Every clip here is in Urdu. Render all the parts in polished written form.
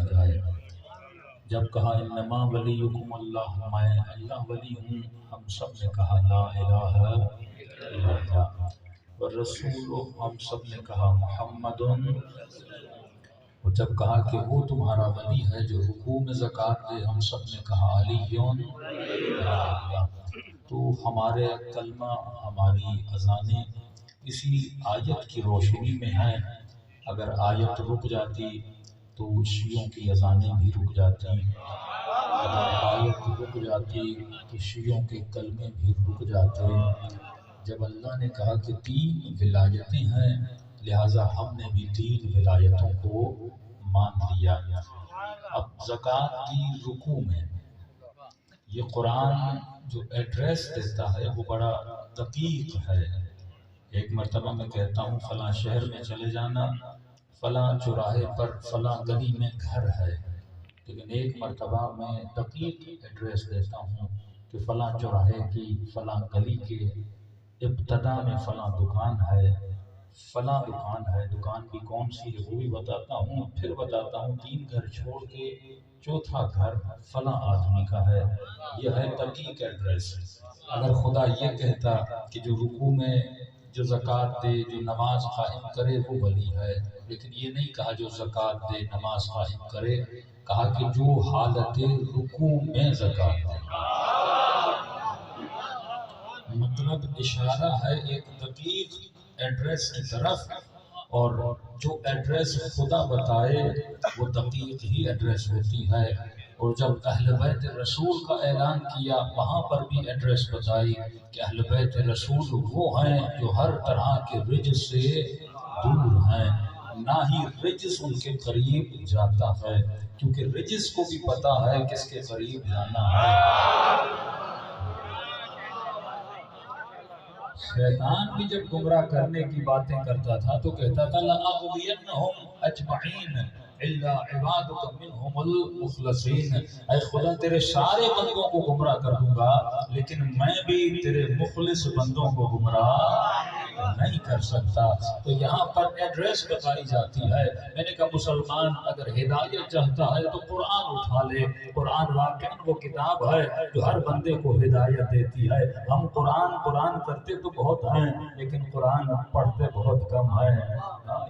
جائے۔ جب کہا انما ولیکم اللہ، میں اللہ ولی ہوں، ہم سب نے کہا لا الہ الا اللہ، والرسول، ہم سب نے کہا محمد۔ اور جب کہا کہ وہ تمہارا ولی ہے جو رکوع میں زکوٰۃ دے، ہم سب نے کہا علی اللہ۔ تو ہمارے کلمہ، ہماری اذانیں اسی آیت کی روشنی میں ہیں۔ اگر آیت رک جاتی تو شیعوں کی اذانیں بھی رک جاتی، اگر آیت رک جاتی تو شیعوں کے کلمے بھی رک جاتے۔ جب اللہ نے کہا کہ 3 ولایتیں ہیں، لہٰذا ہم نے بھی 3 ولایتوں کو مان لیا۔ اب زکوٰۃ کی رکوع میں یہ قرآن جو ایڈریس دیتا ہے وہ بڑا دقیق ہے۔ ایک مرتبہ میں کہتا ہوں فلاں شہر میں چلے جانا، فلاں چوراہے پر فلاں گلی میں گھر ہے، لیکن ایک مرتبہ میں دقیق ایڈریس دیتا ہوں کہ فلاں چوراہے کی فلاں گلی کے ابتدا میں فلاں دکان ہے، فلاں دکان ہے، دکان کی کون سی ہے وہ بھی بتاتا ہوں، پھر بتاتا ہوں 3 گھر چھوڑ کے 4تھا گھر فلاں آدمی کا ہے۔ یہ ہے دقیق ایڈریس۔ اگر خدا یہ کہتا کہ جو رکوع میں جو زکوٰۃ دے، جو نماز قائم کرے وہ ولی ہے، لیکن یہ نہیں کہا جو زکوٰۃ دے نماز قائم کرے، کہا کہ جو حالت رکوع میں زکوٰۃ دے۔ مطلب اشارہ ہے ایک دقیق ایڈریس کی طرف، اور جو ایڈریس خدا بتائے وہ دقیق ہی ایڈریس ہوتی ہے۔ اور جب اہل بیت رسول کا اعلان کیا، وہاں پر بھی ایڈریس بتائی کہ اہل بیت رسول وہ ہیں جو ہر طرح کے رجس سے دور ہیں، نہ ہی رجس ان کے قریب جاتا ہے، کیونکہ رجس کو بھی پتا ہے کس کے قریب جانا ہے۔ شیطان بھی جب گمراہ کرنے کی باتیں کرتا تھا تو کہتا تھا لَأَغْوِيَنَّهُمْ أَجْمَعِينَ إِلَّا عِبَادُكَ مِنْهُمُ الْمُخْلَصِينَ، اے خدا تیرے سارے بندوں کو گمراہ کر دوں گا، لیکن میں بھی تیرے مخلص بندوں کو گمراہ نہیں کر سکتا۔ تو یہاں پر ایڈریس بتائی جاتی ہے۔ میں نے کہا مسلمان اگر ہدایت چاہتا ہے تو قرآن اٹھا لے، قرآن واقعاً وہ کتاب ہے جو ہر بندے کو ہدایت دیتی ہے۔ ہم قرآن کرتے تو بہت ہیں لیکن قرآن پڑھتے بہت کم ہیں۔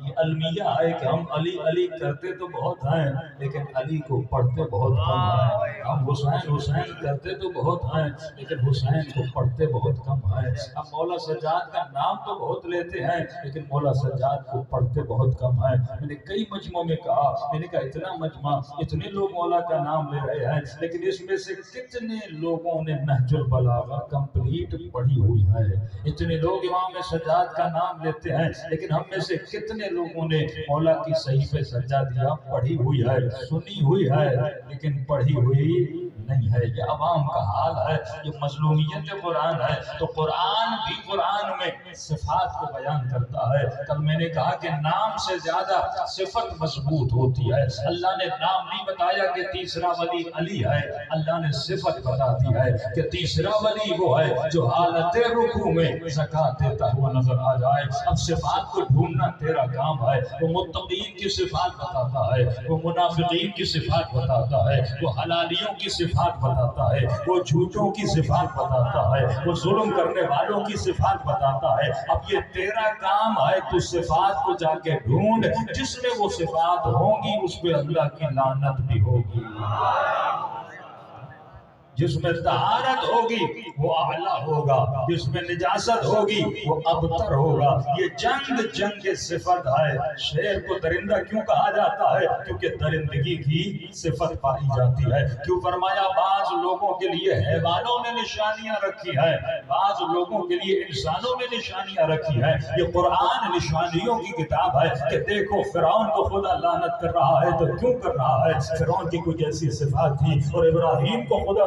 یہ المیہ ہے کہ ہم علی کرتے تو بہت ہیں لیکن علی کو پڑھتے بہت کم ہیں۔ ہم حسین کرتے تو بہت ہیں لیکن حسین کو پڑھتے بہت کم ہیں۔ ہم مولا سجاد کا نام تو بہت لیتے ہیں لیکن مولا سجاد کو پڑھتے بہت کم ہیں۔ میں نے کئی مجمعوں میں کہا، میں نے کہا اتنا مجمع، اتنے لوگ مولا کا نام لے رہے ہیں لیکن اس میں سے کتنے لوگوں نے نہج البلاغہ کمپلیٹ پڑھی ہوئی ہے؟ اتنے لوگ امام سجاد کا نام لیتے ہیں لیکن ہم میں سے کتنے لوگوں نے مولا کی صحیفہ سجادیہ پڑھی ہوئی ہے، سنی ہوئی ہے لیکن پڑھی ہوئی نہیں ہے؟ یہ عوام کا حال ہے، یہ مظلومیت قرآن ہے۔ تو قرآن بھی قرآن میں صفات کو بیان کرتا ہے۔ کل میں نے کہا کہ نام سے زیادہ صفت مضبوط ہوتی ہے۔ اللہ نے نام نہیں بتایا کہ تیسرا ولی علی ہے، اللہ نے صفت بتا دی ہے کہ تیسرا ولی وہ ہے جو حالت رکوع میں زکوٰۃ دیتا ہوا نظر آ جائے۔ اب صفات کو ڈھونڈنا تیرا کام ہے۔ وہ متقین کی صفات بتاتا ہے، وہ منافقین کی صفات بتاتا ہے، وہ حلالیوں کی صفات بتاتا ہے، وہ جھوٹوں کی صفات بتاتا ہے، وہ ظلم کرنے والوں کی صفات بتاتا ہے۔ اب یہ تیرا کام ہے، تو صفات کو جا کے ڈھونڈ، جس میں وہ صفات ہوں گی اس پہ اللہ کی لعنت بھی ہوگی۔ جس میں طہارت ہوگی وہ اعلیٰ ہوگا، جس میں نجاست ہوگی وہ ابتر ہوگا۔ یہ جنگ صفت ہے۔ شیر کو درندہ کیوں کہا جاتا ہے؟ کیونکہ درندگی کی صفت پائی جاتی ہے۔ کیوں فرمایا بعض لوگوں کے لیے حیوانوں نے نشانیاں رکھی ہیں، بعض لوگوں کے لیے انسانوں نے نشانیاں رکھی ہیں۔ یہ قرآن نشانیوں کی کتاب ہے کہ دیکھو فرعون کو خدا لعنت کر رہا ہے تو کیوں کر رہا ہے؟ فرعون کی کچھ ایسی صفات تھی اور ابراہیم کو خدا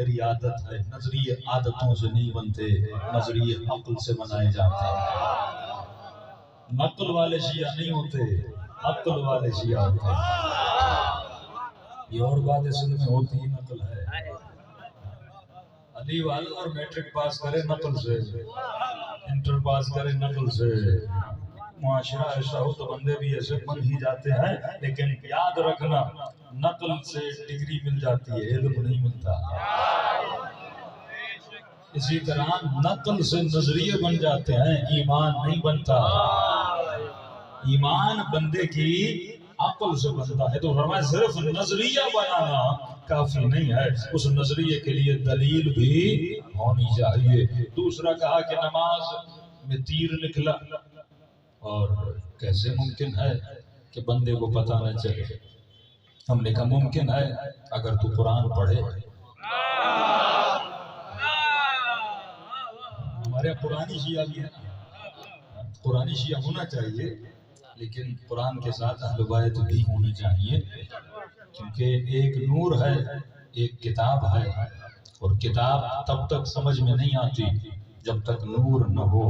میری عادت ہے، نظریے عادتوں سے نہیں بنتے، نظریے عقل سے بنائے جاتے ہیں۔ نقل والے شیعہ نہیں ہوتے، عقل والے شیعہ ہوتے ہیں۔ یہ اور بات اصل میں ہوتی ہی نقل ہے۔ علی والا اور میٹرک پاس کرے نقل سے، انٹر پاس کرے نقل سے، معاشرہ ایسا ہو تو بندے بھی ایسے بن ہی جاتے ہیں، لیکن یاد رکھنا نقل سے ڈگری مل جاتی ہے، علم نہیں ملتا۔ اسی طرح نقل سے نظریے بن جاتے ہیں، ایمان نہیں بنتا۔ ایمان بندے کی عقل سے بنتا ہے۔ تو فرمایا صرف نظریہ بنانا کافی نہیں ہے، اس نظریے کے لیے دلیل بھی ہونی چاہیے۔ دوسرا کہا کہ نماز میں تیر نکلا، اور کیسے ممکن ہے کہ بندے کو پتہ نہ چلے؟ ہم نے کہا ممکن ہے اگر تو قرآن پڑھے۔ ہمارے قرآنی شیعہ بھی ہے، قرآنی شیعہ ہونا چاہیے، لیکن قرآن کے ساتھ اہل بیت بھی ہونی چاہیے، کیونکہ ایک نور ہے، ایک کتاب ہے، اور کتاب تب تک سمجھ میں نہیں آتی جب تک نور نہ ہو۔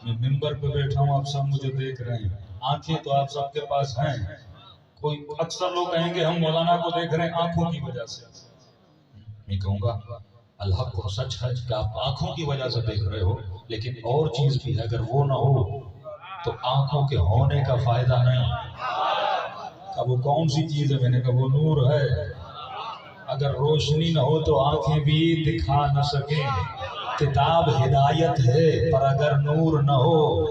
میں ممبر پہ بیٹھا ہوں، آپ سب مجھے دیکھ رہے ہیں، آنکھیں تو آپ سب کے پاس ہیں۔ کوئی اکثر لوگ کہیں گے ہم مولانا کو دیکھ رہے ہیں آنکھوں کی وجہ سے۔ میں کہوں گا الحق و سچ ہے کہ آپ آنکھوں کی وجہ سے دیکھ رہے ہو، لیکن اور چیز بھی ہے، اگر وہ نہ ہو تو آنکھوں کے ہونے کا فائدہ نہیں۔ اب وہ کون سی چیز ہے؟ میں نے کہا وہ نور ہے۔ اگر روشنی نہ ہو تو آنکھیں بھی دکھا نہ سکیں۔ کتاب ہدایت ہے، پر اگر نور نہ ہو،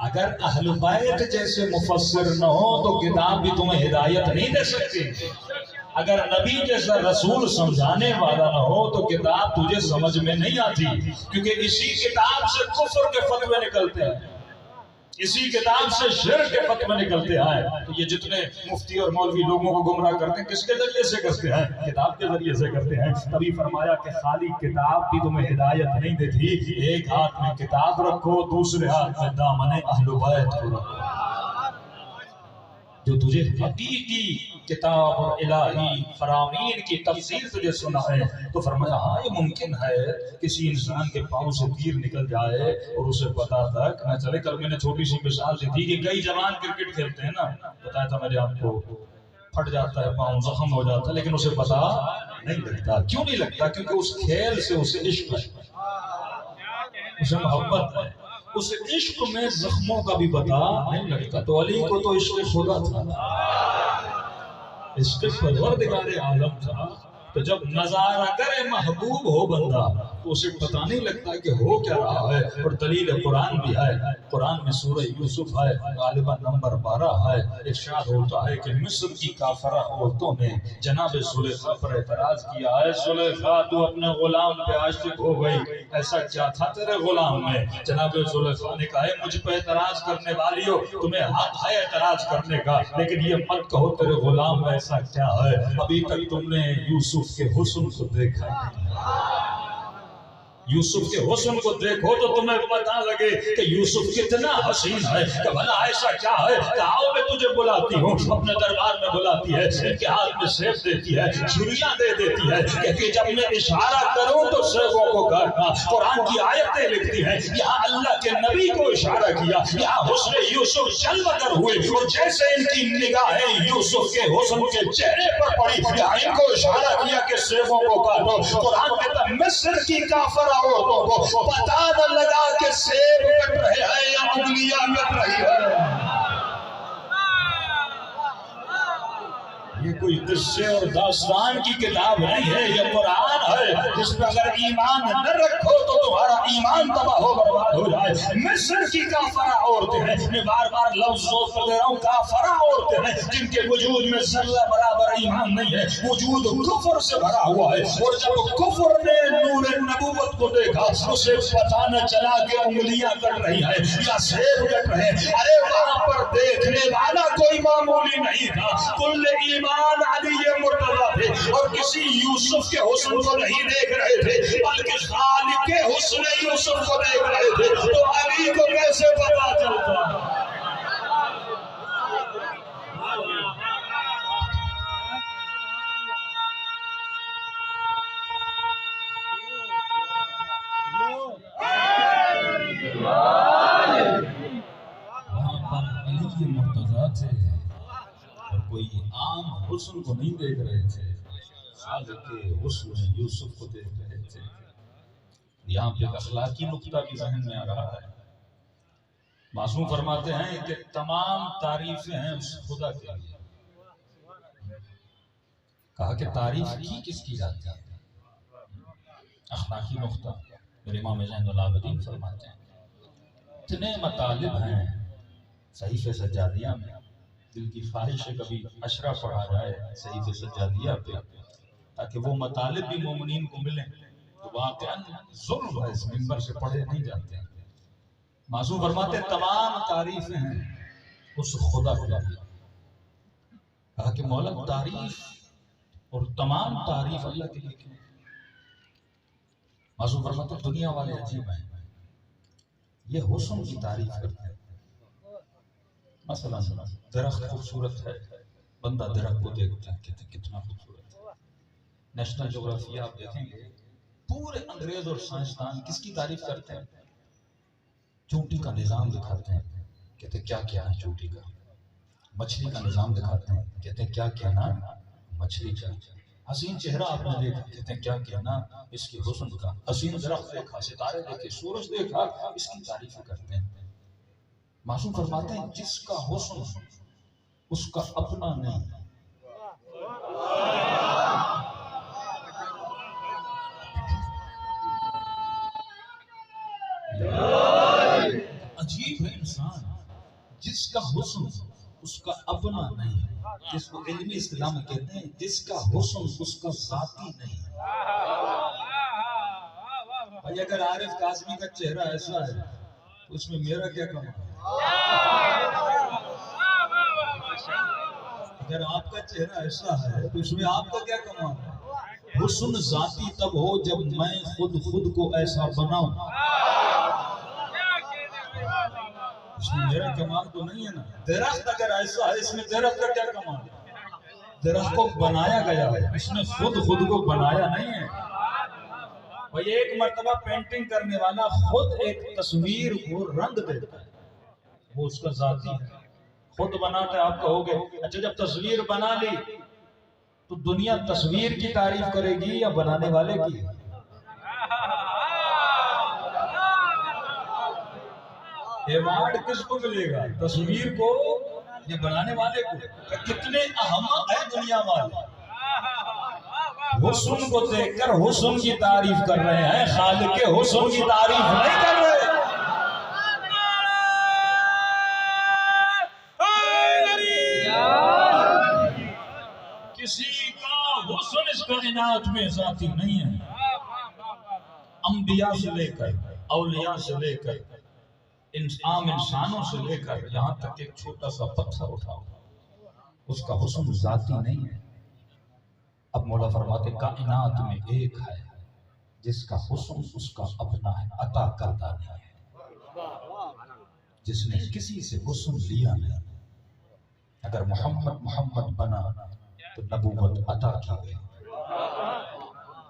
اگر اہل بیت جیسے مفسر نہ ہو تو کتاب بھی تمہیں ہدایت نہیں دے سکتی۔ اگر نبی جیسا رسول سمجھانے والا نہ ہو تو کتاب تجھے سمجھ میں نہیں آتی، کیونکہ اسی کتاب سے کفر کے فتوے نکلتے ہیں، اسی کتاب سے شرک کے فتوے نکلتے ہیں۔ تو یہ جتنے مفتی اور مولوی لوگوں کو گمراہ کرتے ہیں، کس کے ذریعے سے کرتے ہیں؟ کتاب کے ذریعے سے کرتے ہیں۔ تبھی فرمایا کہ خالی کتاب بھی تمہیں ہدایت نہیں دیتی، ایک ہاتھ میں کتاب رکھو، دوسرے ہاتھ میں دامن اہل بیت کو رکھو، جو تجھے حقیقی کتاب اور الہی فرامین کی تفسیر تجھے سنا ہے۔ تو فرمایا ہاں یہ ممکن ہے کسی انسان کے پاؤں سے تیر نکل جائے اور اسے پتہ تک نہ چلے۔ کل میں نے چھوٹی سی مثال دی تھی کہ کئی جوان کرکٹ کھیلتے ہیں نا، بتایا تھا میرے آپ کو، پھٹ جاتا ہے پاؤں، زخم ہو جاتا ہے، لیکن اسے پتہ نہیں لگتا۔ کیوں نہیں لگتا؟ کیونکہ اس کھیل سے اسے عشق ہے، اسے محبت ہے، اس عشق میں زخموں کا بھی پتہ نہیں لگتا۔ تو علی کو تو عشق خدا تھا، عشق پروردگار عالم تھا۔ تو جب نظارہ کرے محبوب ہو بندہ تو اسے پتہ نہیں لگتا کہ ہو کیا رہا ہے۔ اور دلیل قرآن بھی ہے، قرآن میں سورہ یوسف ہے، غالباً نمبر 12 ہے، ارشاد ہوتا ہے کہ مصر کی کافرہ عورتوں نے جناب زلیخا پر اعتراض کیا ہے، زلیخا تو اپنے غلام پہ عاشق ہو گئی، ایسا کیا تھا تیرے غلام میں؟ جناب زلیخا نے کہا ہے مجھ پہ اعتراض کرنے والی ہو، تمہیں حق ہے اعتراض کرنے کا، لیکن یہ مت کہو تیرے غلام میں ایسا کیا ہے، ابھی تک تم نے یوسف کے حسن کو دیکھا ہے۔ یوسف کے حسن کو دیکھو تو تمہیں پتہ لگے کہ یوسف کتنا حسین ہے، کہ بھلا ایسا کیا ہے کہ آؤ میں تجھے بلاتی ہوں، اپنے دربار میں بلاتی ہے، ان کے ہاتھ میں سیف دیتی ہے، چھریاں دے دیتی ہے، کہتی ہے جب میں اشارہ کروں تو سیفوں کو کاٹنا۔ قرآن کی آیتیں لکھتی ہیں یہاں اللہ کے نبی کو اشارہ کیا، یہاں حسن یوسف جلوہ گر ہوئے، اور جیسے ان کی نگاہیں یوسف کے حسن کے چہرے پر پڑی، یہاں ان کو اشارہ کیا کہ سیفوں کو کاٹو۔ قرآن کہتا ہے مصر کی کافرہ عورتوں کو پتہ نہ لگا کہ سیب کٹ رہے ہیں یا انگلیاں کٹ رہی ہے۔ یہ کوئی قصے اور داستان کی کتاب نہیں ہے، یہ قرآن ہے جس پر اگر ایمان نہ رکھو تو تمہارا ایمان تباہ و برباد ہو جائے۔ مصر کی کافرہ عورتیں ہیں، میں بار بار لفظ زور کر دے رہا ہوں، کافرہ عورتیں ہیں جن کے وجود میں ذرہ برابر ایمان نہیں ہے، وجود کفر سے بھرا ہوا ہے، اور جب کفر نے نور نبوت کو دیکھا اسے پتہ نہ چلا کہ انگلیاں کٹ رہی ہیں یا سیب کٹ رہے ہیں۔ ارے وہاں پر دیکھنے والا کوئی معمولی نہیں تھا، کل ایمان علی مرتضیٰ تھے، اور کسی یوسف کے حسن کو نہیں دیکھ رہے تھے بلکہ خالق حسن یوسف کو دیکھ رہے تھے۔ تو علی کو کیسے پتا چلتا؟ حسن کو نہیں دیکھ رہے تھے، خالق حسن یوسف کو دیکھ رہے تھے۔ یہاں پہ ایک اخلاقی نقطہ بھی ذہن میں آ رہا ہے۔ معصوم فرماتے ہیں کہ تمام تعریفیں ہیں اس خدا کے لیے۔ کہا کہ تعریف کی کس کی جاتی ہے؟ اخلاقی نقطہ میرے امام زین العابدین فرماتے ہیں اتنے مطالب ہیں صحیفہ سجادیہ میں، دل کی خواہش ہے کبھی اشرا پڑھا جائے صحیفہ سجادیہ پہ تاکہ وہ مطالب بھی مومنین کو ملیں، تو واقعاً ظلم ہے اس منبر سے پڑھے نہیں جاتے ہیں۔ معصوم فرماتے ہیں تمام تعریفیں ہیں اس خدا کے لیے۔ کہا کہ مولا تعریف اور تمام تعریف اللہ کے لیے کیوں؟ معصوم فرماتے ہیں دنیا والے عجیب ہیں، یہ حسن کی تعریف کرتے ہیں۔ مثلا درخت خوبصورت ہے، بندہ درخت کو دیکھتا ہے کہتے ہیں کتنا خوبصورت ہے۔ نیشنل جغرافیہ آپ دیکھیں گے پورے انگریز اور سائنسدان کس کی تعریف کرتے ہیں؟ چونٹی کا نظام دکھاتے ہیں، کہتے ہیں کیا کیا ہے چونٹی کا۔ مچھلی کا نظام دکھاتے ہیں، کہتے ہیں کیا کیا نا مچھلی کا۔ حسین چہرہ آپ نے دیکھا، کہتے ہیں کیا کیا نا اس کی حسن کا۔ حسین درخت دیکھا، ستارے دیکھے، سورج دیکھا، اس کی تعریف کرتے ہیں۔ معصوم فرماتے ہیں جس کا حسن اس کا اپنا نہیں۔ عجیب ہے انسان جس کا حسن اس کا اپنا نہیں، جس کو علمی اصطلاح میں کہتے ہیں جس کا حسن اس کا ذاتی نہیں۔ بھائی اگر عارف کاظمی کا چہرہ ایسا ہے تو اس میں میرا کیا کام ہے؟ اگر آپ کا چہرہ ایسا ہے تو اس میں آپ کا کیا کمال ہے؟ حسن ذاتی تب ہو جب میں خود کو ایسا بناؤں، اس میں میرا کمال تو نہیں ہے نا۔ درخت اگر ایسا ہے اس میں درخت کا کیا کمال ہے؟ درخت کو بنایا گیا ہے، اس نے خود کو بنایا نہیں ہے۔ بھئی ایک مرتبہ پینٹنگ کرنے والا خود ایک تصویر کو رنگ دیتا ہے، وہ اس کا ذاتی ہے، خود بناتا ہے۔ آپ کہو گے اچھا جب تصویر بنا لی تو دنیا تصویر کی تعریف کرے گی یا بنانے والے کی؟ ایوارڈ کس کو ملے گا، تصویر کو یا بنانے والے کو؟ کتنے اہم ہے دنیا والے، حسن کو دیکھ کر حسن کی تعریف کر رہے ہیں، خالق کے حسن کی تعریف نہیں کر رہے۔ کسی کا حسن اس کائنات میں ذاتی نہیں ہے۔ انبیاء سے لے کر اولیاء سے لے کر عام انسانوں سے لے کر یہاں تک ایک چھوٹا سا پتھر اٹھاؤ اس کا حسن ذاتی نہیں ہے۔ اب مولا فرماتے کائنات میں ایک ہے جس کا حسن اس کا اپنا ہے، عطا کردہ نہیں ہے، جس نے کسی سے حسن لیا نہیں۔ اگر محمد بنا تو نبوت عطا کی گئی،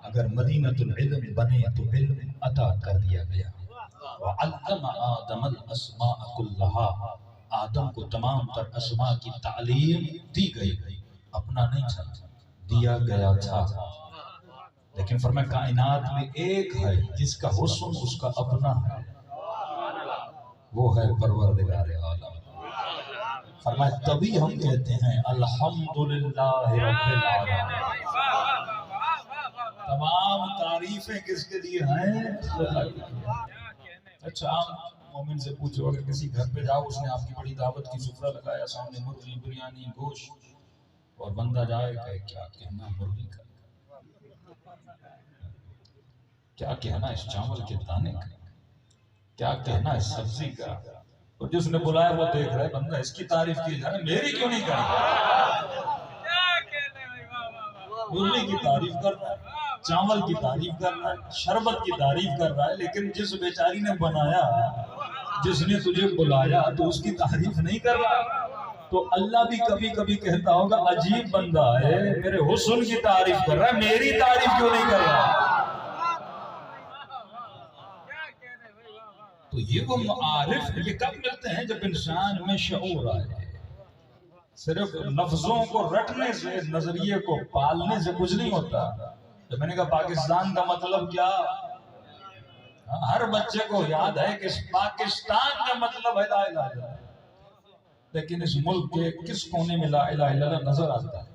اگر مدینۃ العلم بنے تو علم عطا کر دیا گیا۔ وعلم آدم الاسماء کلہا، آدم کو تمام تر اسماء کی تعلیم دی گئی، اپنا نہیں تھا دیا گیا تھا۔ لیکن فرمایا کائنات میں ایک ہے جس کا حسن اس کا اپنا ہے، وہ ہے پروردگار عالم۔ فرمایا تبھی ہم کہتے ہیں الحمدللہ رب العالمین۔ تمام تعریفیں کس کے لیے ہیں؟ اچھا عام مومن سے پوچھو اگر کسی گھر پہ جاؤ اس نے آپ کی بڑی دعوت کی سفرہ لگایا، سامنے مرغی بریانی گوشت، اور بندہ جائے کہ کیا کہنا مرغی کا، کیا کہنا اس چاول کے دانے کا، کیا کہنا اس سبزی کا، اور جس نے بلایا وہ دیکھ رہا ہے بندہ اس کی تعریف کی جائے میری کیوں نہیں کرتا؟ مرغی کی تعریف کر رہا ہے، چاول کی تعریف کر رہا ہے، شربت کی تعریف کر رہا ہے، لیکن جس بیچاری نے بنایا، جس نے تجھے بلایا تو اس کی تعریف نہیں کر رہا۔ تو اللہ بھی کبھی کبھی کہتا ہوگا عجیب بندہ ہے، میرے حسن کی تعریف کر رہا ہے، میری تعریف کیوں نہیں کر رہا؟ تو یہ وہ معارف یہ کب ملتے ہیں؟ جب انسان میں شعور آئے، صرف لفظوں کو رٹنے سے، نظریے کو پالنے سے کچھ نہیں ہوتا. جب میں نے کہا پاکستان کا مطلب کیا، ہر بچے کو یاد ہے کہ پاکستان کا مطلب ہے لا الہ الا اللہ، لیکن اس ملک کے کس کونے میں لا الہ الا اللہ نظر آتا ہے؟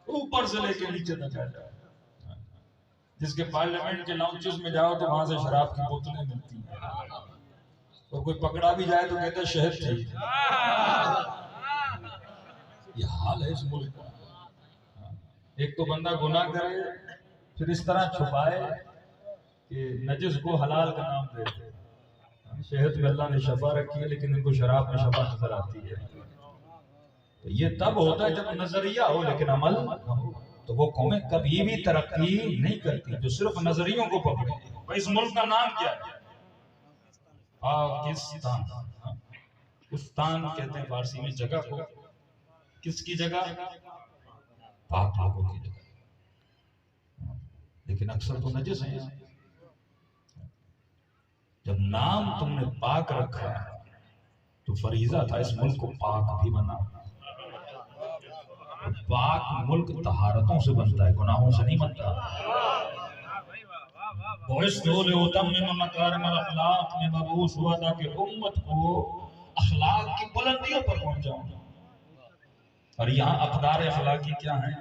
اوپر سے لے کے نیچے تک آ جائے. جس کے پارلیمنٹ کے لاؤنجز میں جاؤ تو وہاں سے شراب کی بوتلیں ملتی ہیں، اور کوئی پکڑا بھی جائے تو کہتا ہے شہد تھی. یہ حال ہے اس ملک کا. ایک تو بندہ گناہ کرے پھر اس طرح چھپائے کہ نجس کو حلال کا نام دے. شہد میں اللہ نے شفا رکھی ہے لیکن ان کو شراب میں شفا نظر آتی ہے. تو یہ تب ہوتا ہے جب نظریہ ہو لیکن عمل نہ ہو. تو وہ قومیں کبھی بھی ترقی نہیں کرتی جو صرف نظریوں کو پکڑے. اس ملک کا نام کیا ہے؟ پاکستان. استان کہتے ہیں فارسی میں جگہ کو. کس کی جگہ؟ پاک لوگوں کی جگہ. لیکن اکثر تو نجس ہیں. جب نام تم نے پاک رکھا تو فریضہ تھا اس ملک کو پاک بھی بنا. پاک ملک طہارتوں سے بنتا ہے، گناہوں سے نہیں بنتا. بَعِثْتُ لِأُتَمِّمَ مَكَارِمَ الْأَخْلَاقِ میں مبعوث ہوا تھا کہ امت کو اخلاق کی بلندیوں پر پہنچاؤں. اور یہاں اقدار اخلاقی کیا ہیں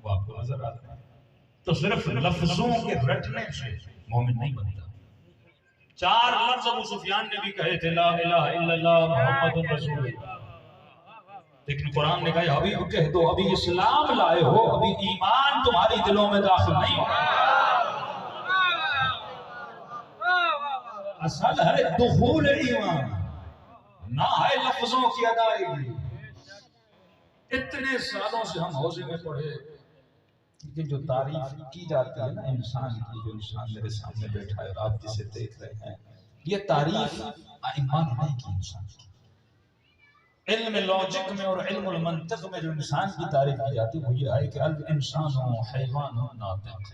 وہ آپ کو نظر آتا ہے. تو صرف لفظوں کے رٹنے سے مومن نہیں بنتا. 4 لفظ ابو سفیان نے بھی کہے تھے لا الہ الا اللہ محمد رسول اللہ، لیکن قرآن نے کہا ابھی کہہ دو، ابھی اسلام لائے ہو، ابھی ایمان تمہاری دلوں میں داخل نہیں ہو. اصل ہے دخول ایمان، نہ ہے لفظوں کی ادائیگی. اتنے سالوں سے ہم حوضے میں پڑھے کہ جو تعریف کی جاتی ہے نا انسان کی، جو انسان میرے سامنے بیٹھا ہے اور آپ جسے دیکھ رہے ہیں، یہ تعریف ائمہ نے نہیں کی انسان کی. علم لاجک میں اور علم المنطق میں جو انسان کی تعریف کی جاتی ہے وہ یہ ہے کہ الانسان حیوان ناطق.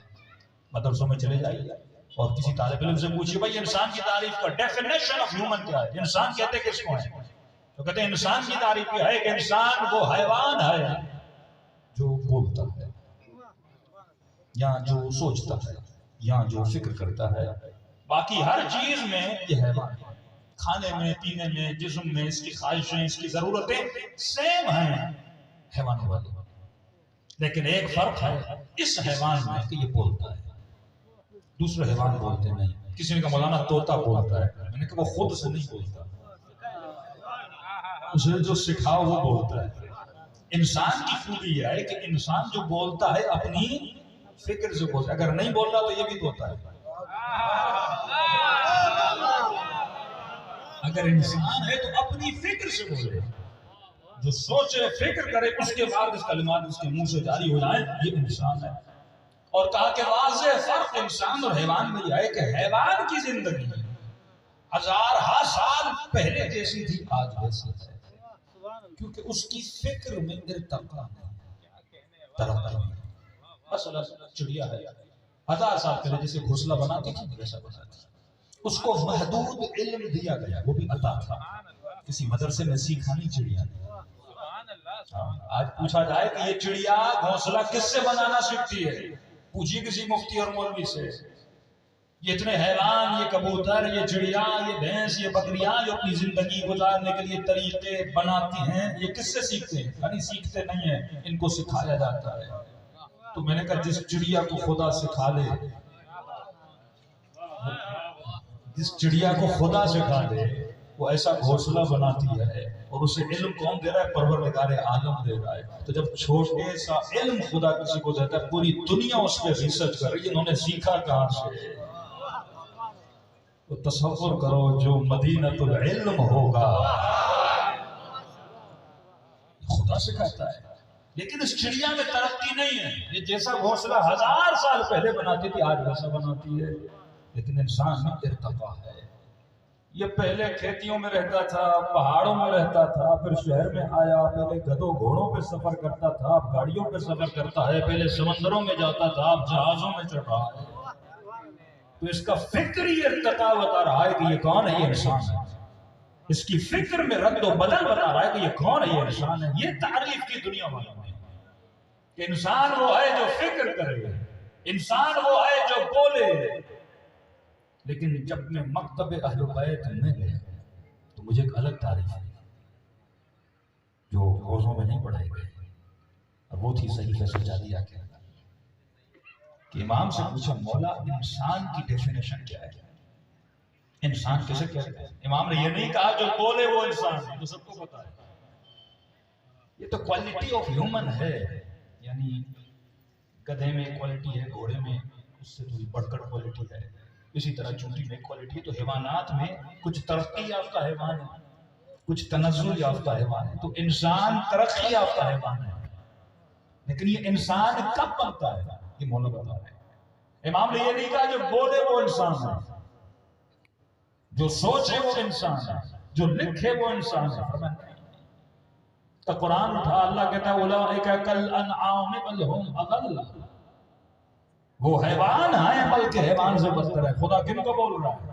مدرسوں میں چلے جائیے اور کسی طالب علم سے پوچھیے بھائی انسان کی تعریف کا ڈیفینیشن آف ہیومن کیا ہے؟ انسان کہتے کس کو ہے؟ تو کہتے ہیں انسان کی تعریف یہ ہے کہ انسان وہ حیوان ہے جو بولتا ہے، یا جو سوچتا ہے، یا جو فکر کرتا ہے. باقی ہر چیز میں یہ حیوان ہے. کھانے میں، پینے میں، جسم میں اس کی خواہشیں، اس کی ضرورتیں سیم ہیں حیوانوں والی. لیکن ایک فرق ہے اس حیوان میں کہ یہ بولتا ہے، دوسرے حیوان بولتے نہیں. کسی نے کہا مولانا طوطا بولتا ہے، میں نے کہا وہ خود سے نہیں بولتا، اسے جو سکھاؤ وہ بولتا ہے. انسان کی خوبی یہ ہے کہ انسان جو بولتا ہے اپنی فکر سے بولتا ہے. اگر نہیں بول رہا تو یہ بھی بولتا ہے. اگر انسان ہے تو اپنی فکر سے بولے، جو سوچے فکر کرے اس کے بعد اس کلمات اس کے منہ سے جاری ہو جائیں، یہ انسان ہے. اور کہا کہ واضح فرق انسان اور حیوان میں یہ ہے کہ حیوان کی زندگی ہزارہا سال پہلے جیسی تھی آج ویسی ہے، کیونکہ اس کی فکر میں ارتقا نہیں، ترقی نہیں. مثلا چڑیا ہے 1000 سال پہلے جیسے گھونسلہ بناتی تھی ویسا بناتی، اس کو محدود علم دیا گیا، وہ بھی عطا تھا، کسی مدرسے میں سیکھا نہیں چڑیا نے. آج پوچھا جائے کہ یہ چڑیا گھونسلہ کس سے بنانا سیکھتی ہے، پوچھیے کسی مفتی اور مولوی سے. یہ اتنے حیوان، یہ کبوتر، یہ چڑیا، یہ بھینس، یہ بکریاں جو اپنی زندگی گزارنے کے لیے طریقے بناتی ہیں، یہ کس سے سیکھتے ہیں؟ یعنی سیکھتے نہیں ہیں، ان کو سکھایا جاتا ہے. تو میں نے کہا جس چڑیا کو خدا سکھا لے، جس چڑیا کو خدا سکھا دے وہ ایسا گھونسلہ بناتی ہے، اور اسے علم کون دے رہا ہے؟ پروردگار عالم دے رہا ہے. تو جب چھوٹے سا علم خدا کسی کو دیتا ہے، پوری دنیا اس پہ ریسرچ کر رہی ہے، انہوں نے سیکھا کہاں سے. تو تصور کرو جو مدینۃ العلم ہوگا خدا سکھاتا ہے. لیکن اس چڑیا میں ترقی نہیں ہے. یہ جیسا گھونسلہ 1000 سال پہلے بناتی تھی آج ویسا بناتی ہے. لیکن انسان میں ارتقا ہے. یہ پہلے کھیتیوں میں رہتا تھا، پہاڑوں میں رہتا تھا، پھر شہر میں آیا، پہلے گدھوں گھوڑوں پہ سفر کرتا تھا، اب گاڑیوں پہ سفر کرتا ہے، پہلے سمندروں میں جاتا تھا، اب جہازوں میں چڑھ رہا ہے. تو اس کا فکری ارتقا بتا رہا ہے کہ یہ کون ہے؟ یہ انسان ہے. اس کی فکر میں رد و بدل بتا رہا ہے کہ یہ کون ہے، یہ انسان ہے۔ یہ تعریف کی دنیا والوں نے کہ انسان وہ ہے جو فکر کرے، انسان وہ ہے جو بولے۔ لیکن جب میں مکتب اہل بیت میں گیا تو مجھے ایک الگ تعریف ہے جو روزوں میں نہیں پڑھائی گئی، اور وہ تھی صحیفہ سجادیہ کے کہ امام سے پوچھا مولا انسان کی ڈیفینیشن کیا ہے، انسان کسے کہتے ہیں؟ امام نے یہ نہیں کہا جو بولے وہ انسان ہے، تو سب کو پتا ہے یہ تو کوالٹی آف ہیومن ہے، یعنی گدھے میں کوالٹی ہے، گھوڑے میں اس سے تھوڑی بڑھ کر کوالٹی ہے، اسی طرح چونٹی میں کوالٹی ہے۔ تو حیوانات میں کچھ ترقی یافتہ حیوان ہے، کچھ تنزل یافتہ حیوان ہے، تو انسان ترقی یافتہ حیوان ہے، لیکن یہ انسان کب بنتا ہے یہ مولا بتا رہے ہیں۔ امام نے یہ نہیں کہا جو بولے وہ انسان ہے، جو سوچے وہ انسان ہے، جو لکھے وہ انسان ہے۔ تو قرآن اٹھا، اللہ کہتا ہے اولئک کالانعام بل ہم اضل، وہ حیوان ہیں بلکہ حیوان سے بدتر ہے۔ خدا کن کو بول رہا ہے؟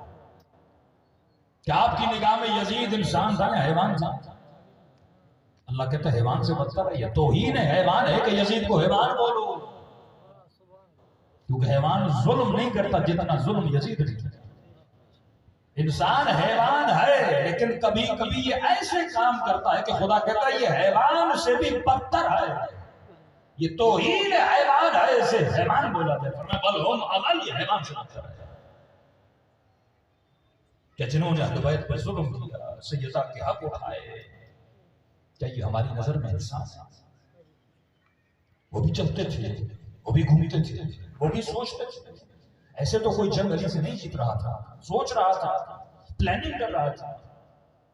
کیا آپ کی نگاہ میں یزید انسان تھا یا حیوان تھا؟ اللہ کہتا ہے حیوان سے بدتر ہے۔ یہ توہین ہے حیوان ہے کہ یزید کو حیوان بولو، کیونکہ حیوان ظلم نہیں کرتا جتنا ظلم یزید نہیں کرتا۔ انسان حیوان ہے لیکن کبھی کبھی یہ ایسے کام کرتا ہے کہ خدا کہتا ہے یہ حیوان سے بھی بدتر ہے، یہ توہین حیوان ہے، اسے حیوان بولا جائے۔ فرمایا بل ہم اضل، یہ حیوان سے بدتر ہے کہ جنہوں نے اہل بیت پر ظلم کیا، سیدہ کے حق اٹھائے۔ کیا یہ ہماری نظر میں انسان ہے؟ وہ بھی چلتے تھے، وہ بھی گھومتے تھے، وہ بھی سوچتے تھے۔ ایسے تو کوئی جنگ علی سے نہیں جیت رہا تھا، سوچ رہا تھا، پلاننگ کر رہا تھا،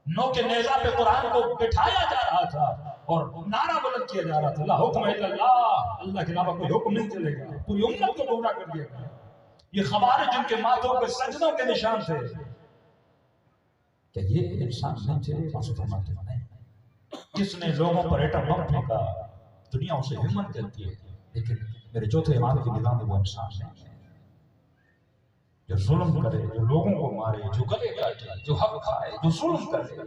نو کے نیزہ پہ قرآن کو بٹھایا جا رہا تھا اور نعرہ بلند کیا جا رہا تھا لا حکم الا اللہ، اللہ کے علاوہ کوئی حکم نہیں چلے گا، پوری امت کو گمراہ کر دیا گیا۔ یہ خوارج جن کے ماتھوں پہ سجدوں کے نشان تھے، کہ یہ انسان نہیں تھے؟ معصوم فرماتے ہیں جس نے لوگوں پر ایٹم بم پھینکا دنیا اسے ہیومن کہتی ہے، لیکن میرے چوتھے امام کی نگاہ میں وہ انسان نہیں ہے۔ جو ظلم کرے، جو لوگوں کو مارے، جو گلے کاٹے، جو حق کھائے، جو ظلم کرے،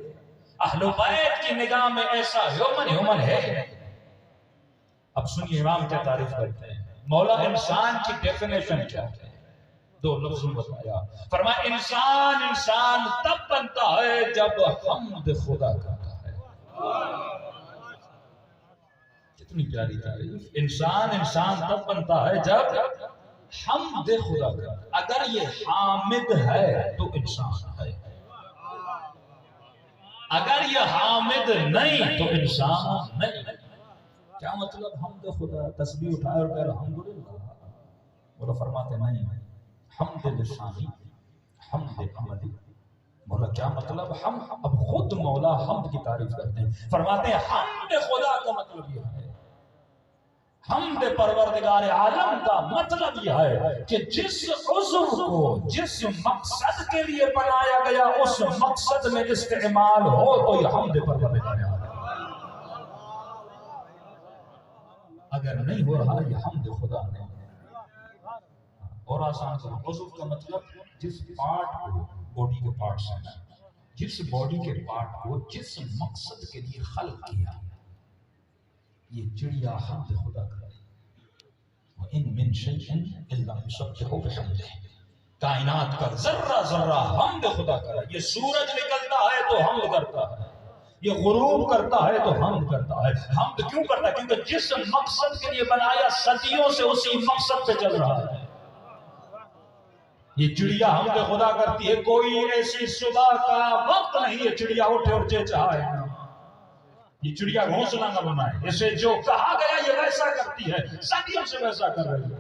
اہل بیت کی نگاہ میں ایسا ہیومن ہے۔ اب سنیے امام کیا تعریف کرتے ہیں، مولا انسان کی ڈیفینیشن کیا ہے؟ دو لفظ بتایا، فرمایا انسان تب بنتا ہے جب حمد خدا کرتا ہے۔ کتنی پیاری تعریف، انسان تب بنتا ہے جب حمد خدا کرتا ہے۔ اگر یہ حامد ہے تو انسان ہے، اگر یہ حامد نہیں تو انسان نہیں۔ کیا مطلب حمد خدا؟ تسبیح اٹھائے اور کہہ الحمدللہ؟ مولا فرماتے نہیں، حمد لسانی حمد عملی۔ مولا کیا مطلب؟ ہم اب خود مولا حمد کی تعریف کرتے ہیں، فرماتے ہیں حمد خدا کا مطلب یہ ہے، حمد پروردگار عالم کا مطلب یہ ہے کہ جس عضو کو جس مقصد کے لیے بنایا گیا اس مقصد میں استعمال ہو تو یہ حمد پروردگار عالم، اگر نہیں ہو رہا یہ حمد خدا نہیں۔ اور آسان سے عضو کا مطلب جس پارٹ کو، باڈی کے پارٹ سے، جس باڈی کے پارٹ کو جس مقصد کے لیے خلق کیا، یہ چڑیا حمد خدا کرے۔ وَإِن مِّن شَيْءٍ إِلَّا يُسَبِّحُ بِحَمْدِهِ، کائنات کا ذرہ ذرہ حمد خدا کرے۔ یہ سورج نکلتا ہے تو حمد کرتا ہے، یہ غروب کرتا ہے تو حمد کرتا ہے۔ حمد کیوں کرتا ہے؟ کیونکہ جس مقصد کے لیے بنایا صدیوں سے اسی مقصد پہ چل رہا ہے۔ یہ چڑیا حمد خدا کرتی ہے، کوئی ایسی صبح کا وقت نہیں یہ چڑیا اٹھے اور جے چاہے یہ چڑیا گھونسلہ نہ بنائے، اسے جو کہا گیا یہ ویسا کرتی ہے، صدیوں سے ویسا کر رہی ہے۔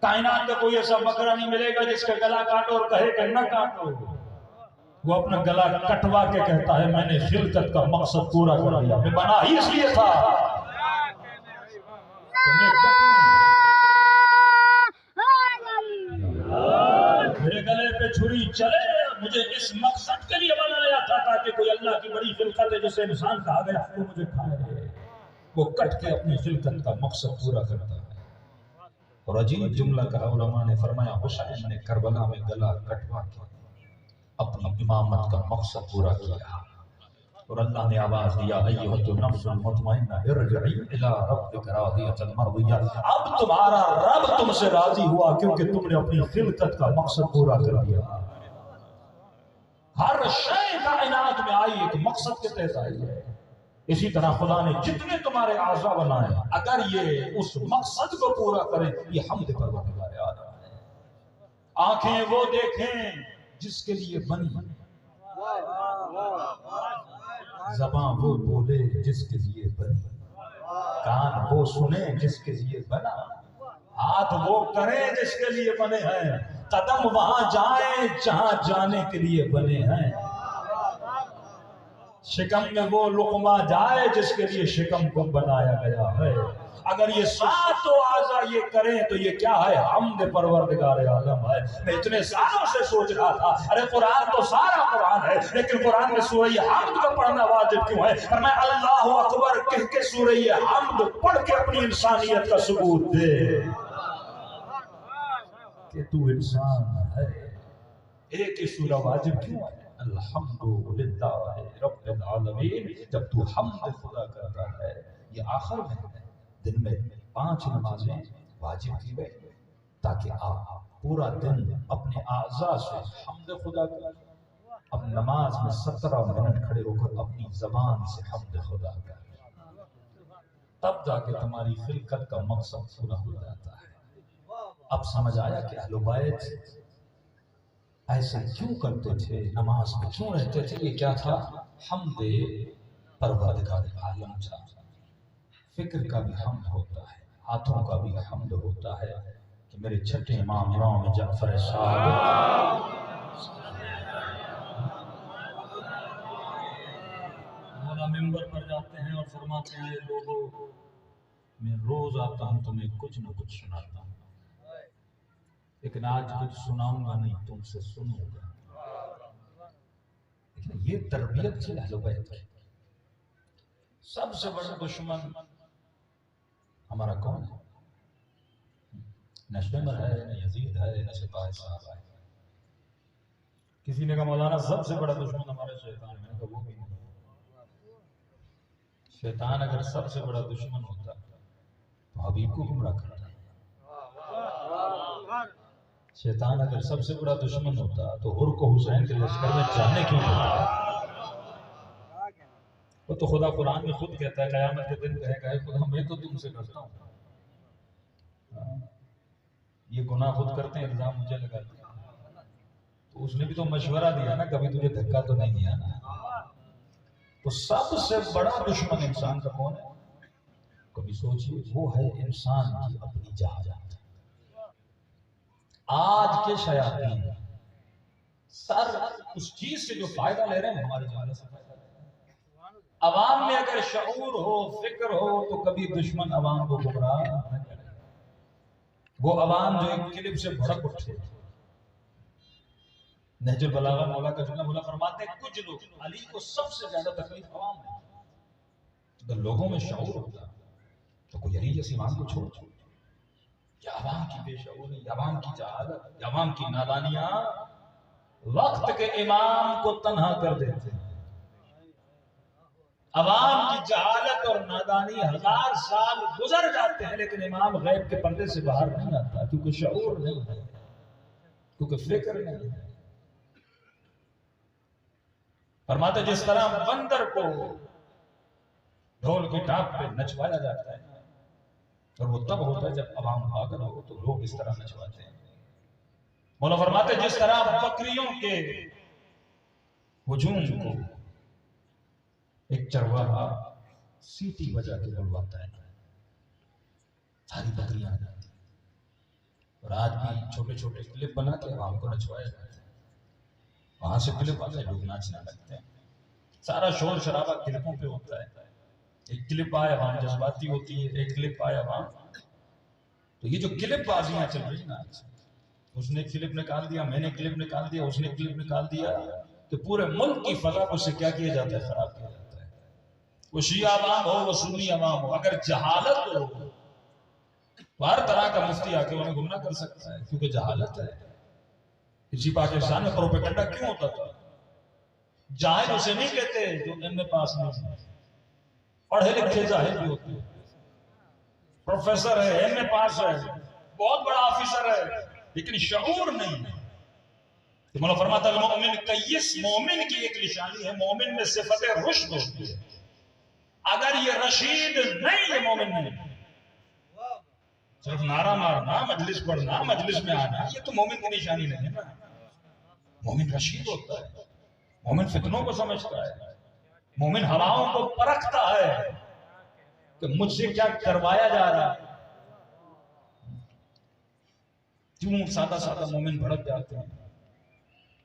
کائنات کا کوئی ایسا بکرا نہیں ملے گا جس کا گلا کاٹو اور کہے کہ نہ کاٹو، وہ اپنا گلا کٹوا کے کہتا ہے میں نے خلقت کا مقصد پورا کر دیا، میں بنا ہی اس لیے تھا کہ میں کٹوں، میرے گلے پہ چھری چلے، مجھے اس مقصد کے لیے بنایا تھا تاکہ کوئی اللہ کی بڑی خلقت ہے جسے انسان کہا گیا وہ مجھے کھائے۔ وہ کٹ کے اپنی خلقت کا مقصد پورا کرتا ہے۔ اور عجیب جملہ کہا علماء نے، فرمایا حسین نے کربلا میں گلا کٹوا کے اپنی امامت کا مقصد پورا کیا۔ اور اللہ نے آواز دیا ایھا النفس المطمئنہ ارجعی الی ربک راضیۃ مرضیہ، اب تمہارا رب تم سے راضی ہوا کیونکہ تم نے اپنی خلقت کا مقصد پورا کر دیا۔ ہر شے کائنات میں آئی ایک مقصد کے تحت آئی ہے، اسی طرح خدا نے جتنے تمہارے اعضاء بنائے اگر یہ اس مقصد کو پورا کریں یہ حمد پروردگار عالم ہے۔ آنکھیں وہ دیکھیں جس کے لیے بنی، زبان وہ بولے جس کے لیے بنی، کان وہ سنے جس کے لیے بنا، ہاتھ وہ کریں جس کے لیے بنے ہیں، قدم وہاں جائیں جہاں جانے کے لیے بنے ہیں، شکم میں وہ لقمہ جائے جس کے لیے شکم کو بنایا گیا ہے۔ اگر یہ ساتوں اعضاء یہ کریں تو یہ کیا ہے؟ حمد پروردگار عالم ہے۔ میں اتنے سالوں سے سوچ رہا تھا ارے قرآن تو سارا قرآن ہے لیکن قرآن میں سورہ حمد کو پڑھنا واجب کیوں ہے؟ اور میں اللہ اکبر کہہ کے سورہ حمد پڑھ کے اپنی انسانیت کا ثبوت دے کہ تو انسان ہے۔ ایک ہی سورہ واجب کیوں ہے؟ الحمدللہ رب العالمین۔ جب تو حمد خدا کرتا ہے، یہ آخر میں دن میں 5 نمازیں واجب کی گئی تاکہ آپ پورا دن اپنے اعضاء سے حمد خدا کریں۔ اب نماز میں 17 منٹ کھڑے ہو کر اپنی زبان سے حمد خدا کریں، تب جا کے تمہاری خلقت کا مقصد پورا ہو جاتا ہے۔ اب سمجھ آیا کہ اہل بیت ایسے کیوں کرتے تھے، نماز میں کیوں رہتے تھے؟ یہ کیا تھا؟ حمد پروردگار عالم تھا۔ فکر کا بھی حمد ہوتا ہے، ہاتھوں کا بھی حمد ہوتا ہے کہ میرے چھٹے امام جعفر صادق مولا ممبر پر جاتے ہیں اور فرماتے ہیں لوگوں میں روز آتا ہوں تمہیں کچھ نہ کچھ سناتا ہوں، لیکن آج کچھ سناؤں گا نہیں، تم سے سنوں گا۔ یہ تربیت تھی اہل بیت کی۔ سب سے بڑا دشمن ہمارا کون ہے؟ نہ شمر ہے، نہ یزید ہے، نہ سپاہی صاحب ہے۔ کسی نے کہا مولانا سب سے بڑا دشمن ہمارا شیطان ہے، میں نے کہا وہ بھی نہیں۔ شیطان اگر سب سے بڑا دشمن ہوتا تو حبیب کو گمراہ کرتا۔ شیطان اگر سب سے بڑا دشمن ہوتا تو حر کو حسین کے لشکر میں جانے کیوں ہوتا؟ وہ تو خدا قرآن میں خود کہتا ہے قیامت کے دن کہے گا خدا میں تو تم سے ڈرتا ہوں۔ یہ گناہ خود کرتے ہیں، الزام مجھے لگاتے ہیں، تو اس نے بھی تو مشورہ دیا نا، کبھی تجھے دھکا تو نہیں دیا نا۔ تو سب سے بڑا دشمن انسان کا کون ہے؟ کبھی سوچیے، وہ ہے انسان کی اپنی جہالت۔ آج کے شیاطین سر اس چیز سے جو فائدہ لے رہے ہیں ہمارے جہالت سے فائدہ لے رہے ہیں۔ عوام میں اگر شعور ہو، فکر ہو تو کبھی دشمن عوام کو گمراہ نہ کرے۔ وہ عوام جو ایک کلپ سے بھڑک اٹھے، نہج البلاغہ مولا کا جملہ مولا فرماتے ہیں کچھ لوگ علی کو سب سے زیادہ تکلیف عوام ہے۔ اگر لوگوں میں شعور ہوتا تو کوئی علی جیسے امام کو چھوڑ یا عوام کی بے شعوری، عوام کی جہالت، عوام کی نادانیاں وقت کے امام کو تنہا کر دیتے ہیں۔ عوام کی جہالت اور نادانی 1000 سال گزر جاتے ہیں لیکن امام غیب کے پردے سے باہر نہیں آتا، کیونکہ شعور نہیں ہے، کیونکہ فکر نہیں ہے۔ فرماتے جس طرح بندر کو ڈھول کی ٹاپ پہ نچوایا جاتا ہے اور وہ تب ہوتا ہے جب عوام پاگل ہو تو لوگ اس طرح نچواتے ہیں۔ مولا فرماتے جس طرح بکریوں کے ہجوم کو ایک چرواہا سیٹی بجا کے بلواتا ہے، ساری بکریاں آ جاتی ہیں، اور آج بھی چھوٹے چھوٹے کلپ بنا کے عوام کو نچوایا جاتا ہے۔ وہاں سے کلپ آتے ہیں، لوگ ناچنے لگتے ہیں، سارا شور شرابہ کلپوں پہ ہوتا ہے۔ ایک کلپ آئے عوام جذباتی ہوتی ہے، ایک کلپ آئے عوام۔ تو یہ جو کلپ بازیاں چل رہی ہیں نا، اس نے کلپ نکال دیا، میں نے کلپ نکال دیا، اس نے کلپ نکال دیا، تو پورے ملک کی فضا کو سے کیا کیا جاتا ہے؟ خراب کیا جاتا ہے۔ وہ شیعہ عوام ہو، وہ سنی عوام ہو، اگر جہالت ہو تو ہر طرح کا مفتی آ کے انہیں گمراہ کر سکتا ہے، کیونکہ جہالت ہے۔ اسی پاکستان میں پروپیگنڈا کیوں ہوتا تھا؟ جاہل اسے نہیں کہتے جو ایم اے پاس نہیں ہے، پڑھے لکھے جاہل بھی ہوتے ہیں، پروفیسر ہے، ایم اے پاس ہے، بہت بڑا آفیسر ہے، لیکن شعور نہیں ہے۔ مولا فرماتا ہے مومن کیس، مومن کی ایک نشانی ہے، مومن میں صفت رشد ہوتی ہے، اگر یہ رشید نہیں، یہ مومن نہیں۔ صرف نعرہ مارنا، مجلس پڑھنا، مجلس میں آنا، یہ تو مومن کی نشانی نہیں ہے نا۔ مومن رشید ہوتا ہے، مومن فتنوں کو سمجھتا ہے، مومن ہواؤں کو پرکھتا ہے کہ مجھ سے کیا کروایا جا رہا ہے۔ کیوں سادہ سادہ مومن بھڑک جاتے ہیں؟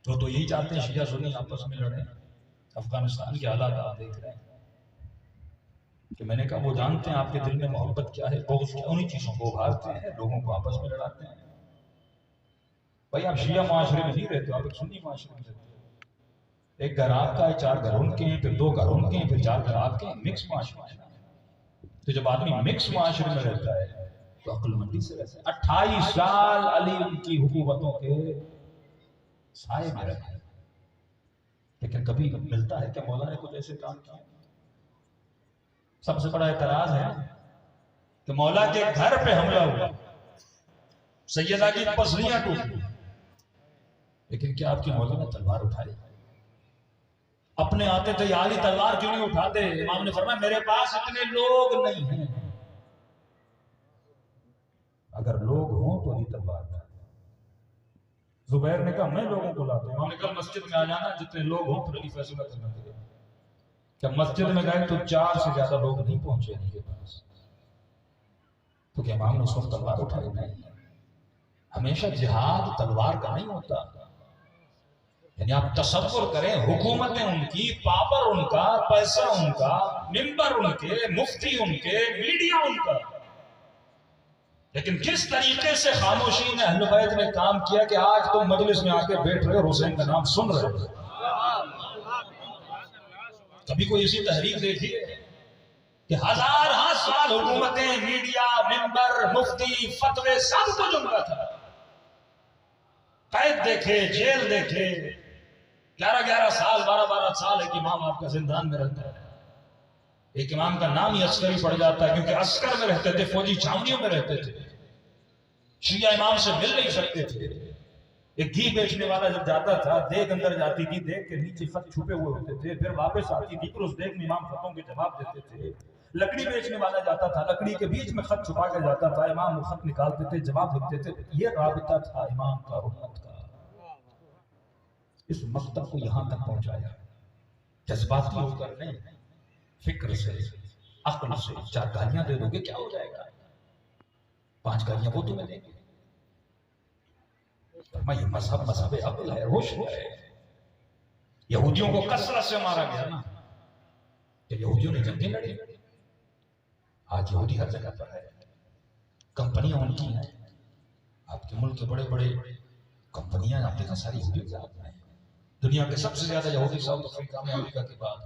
تو یہی چاہتے ہیں شیعہ سنی آپس میں لڑیں۔ افغانستان کے حالات آپ دیکھ رہے ہیں کہ میں نے کہا وہ جانتے ہیں آپ کے دل میں محبت کیا ہے، بغض کیا، انہی چیزوں کو ابھارتے ہیں، لوگوں کو آپس میں لڑاتے ہیں۔ بھائی آپ شیعہ معاشرے میں نہیں رہتے، آپ ایک سنی معاشرے میں رہتے ہیں، ایک گھر آپ کا ہے، 4 گھر ان کے ہیں، پھر 2 گھر ان کے ہیں، پھر 4 گھر آپ کے ہیں، مکس معاشرہ ہے۔ تو جب آدمی مکس معاشرے میں رہتا ہے تو عقل مندی سے رہتا ہے۔ 28 سال علی ان کی حکومتوں کے سائے میں رہے، لیکن کبھی ملتا ہے کہ مولا نے کچھ ایسے کام کیا؟ سب سے بڑا اعتراض ہے کہ مولا کے گھر پہ حملہ ہوا، سیدہ کی پسلیاں ٹوٹی، لیکن کیا آپ کی مولا نے تلوار اٹھائی؟ اپنے آتے تھے یا علی تلوار کیوں نہیں اٹھاتے؟ امام نے فرمایا میرے پاس اتنے لوگ نہیں ہیں، اگر لوگ ہوں تو علی تلوار اٹھائے۔ زبیر نے کہا میں لوگوں کو لاتا ہوں، امام نے کہا مسجد میں آ جانا، جتنے لوگ ہوں پھر علی فیصلہ کرنا دے۔ جب مسجد میں گئے تو 4 سے زیادہ لوگ نہیں پہنچے ان کے پاس، کیونکہ امام نے اس وقت تلوار اٹھائی نہیں۔ ہمیشہ جہاد تلوار کا نہیں ہوتا، یعنی آپ تصور کریں حکومتیں ان کی، پاور ان کا، پیسہ ان کا، ممبر ان کے، مفتی ان کے، میڈیا ان کا، لیکن کس طریقے سے خاموشی میں اہل بیت نے کام کیا کہ آج تم مجلس میں آ کے بیٹھ رہے اور حسین کا نام سن رہے ہو۔ کبھی کوئی اسی تحریک دیکھی ہے کہ 1000 سال حکومتیں، میڈیا، ممبر، مفتی، فتوے سب کچھ ان کا تھا، قید دیکھے، جیل دیکھے، 11 سال 12 سال ایک امام آپ کا زندان میں رہتا ہے۔ ایک امام کا نام ہی عسکری پڑ جاتا ہے کیونکہ عسکر میں رہتے تھے، فوجی چھاونیوں میں رہتے تھے، شیعہ امام سے مل نہیں سکتے تھے۔ ایک گھی بیچنے والا جب جاتا تھا، دیگ اندر جاتی تھی، دیگ کے نیچے خط چھپے ہوئے ہوتے تھے، پھر واپس آتی تھی، پھر اس دیگ میں امام خطوں کے جواب دیتے تھے۔ لکڑی بیچنے والا جاتا تھا، لکڑی کے بیچ میں خط چھپا کے جاتا تھا، امام وہ خط نکالتے تھے، جواب لکھتے تھے۔ یہ رابطہ تھا امام کا امت کا۔ اس مکتب کو یہاں تک پہنچایا، جذباتی ہو کر نہیں، فکر سے، عقل سے۔ 4 گالیاں دے دو گے کیا ہو جائے گا؟ 5 گالیاں وہ تمہیں دیں گے۔ یہ مذہب عقل ہے، ہوش ہے۔ یہودیوں کو کثرت سے مارا گیا نا، کہ یہودیوں نے جنگیں لڑی۔ آج یہودی ہر جگہ پر ہے، کمپنیاں ان کی ہیں، آپ کے ملک کے بڑے بڑے کمپنیاں آپ دیکھیں ساری یہودیوں کے ہاتھ میں ہیں۔ دنیا کے سب سے زیادہ یہودی ساؤتھ افریقہ میں، امریکہ کے بعد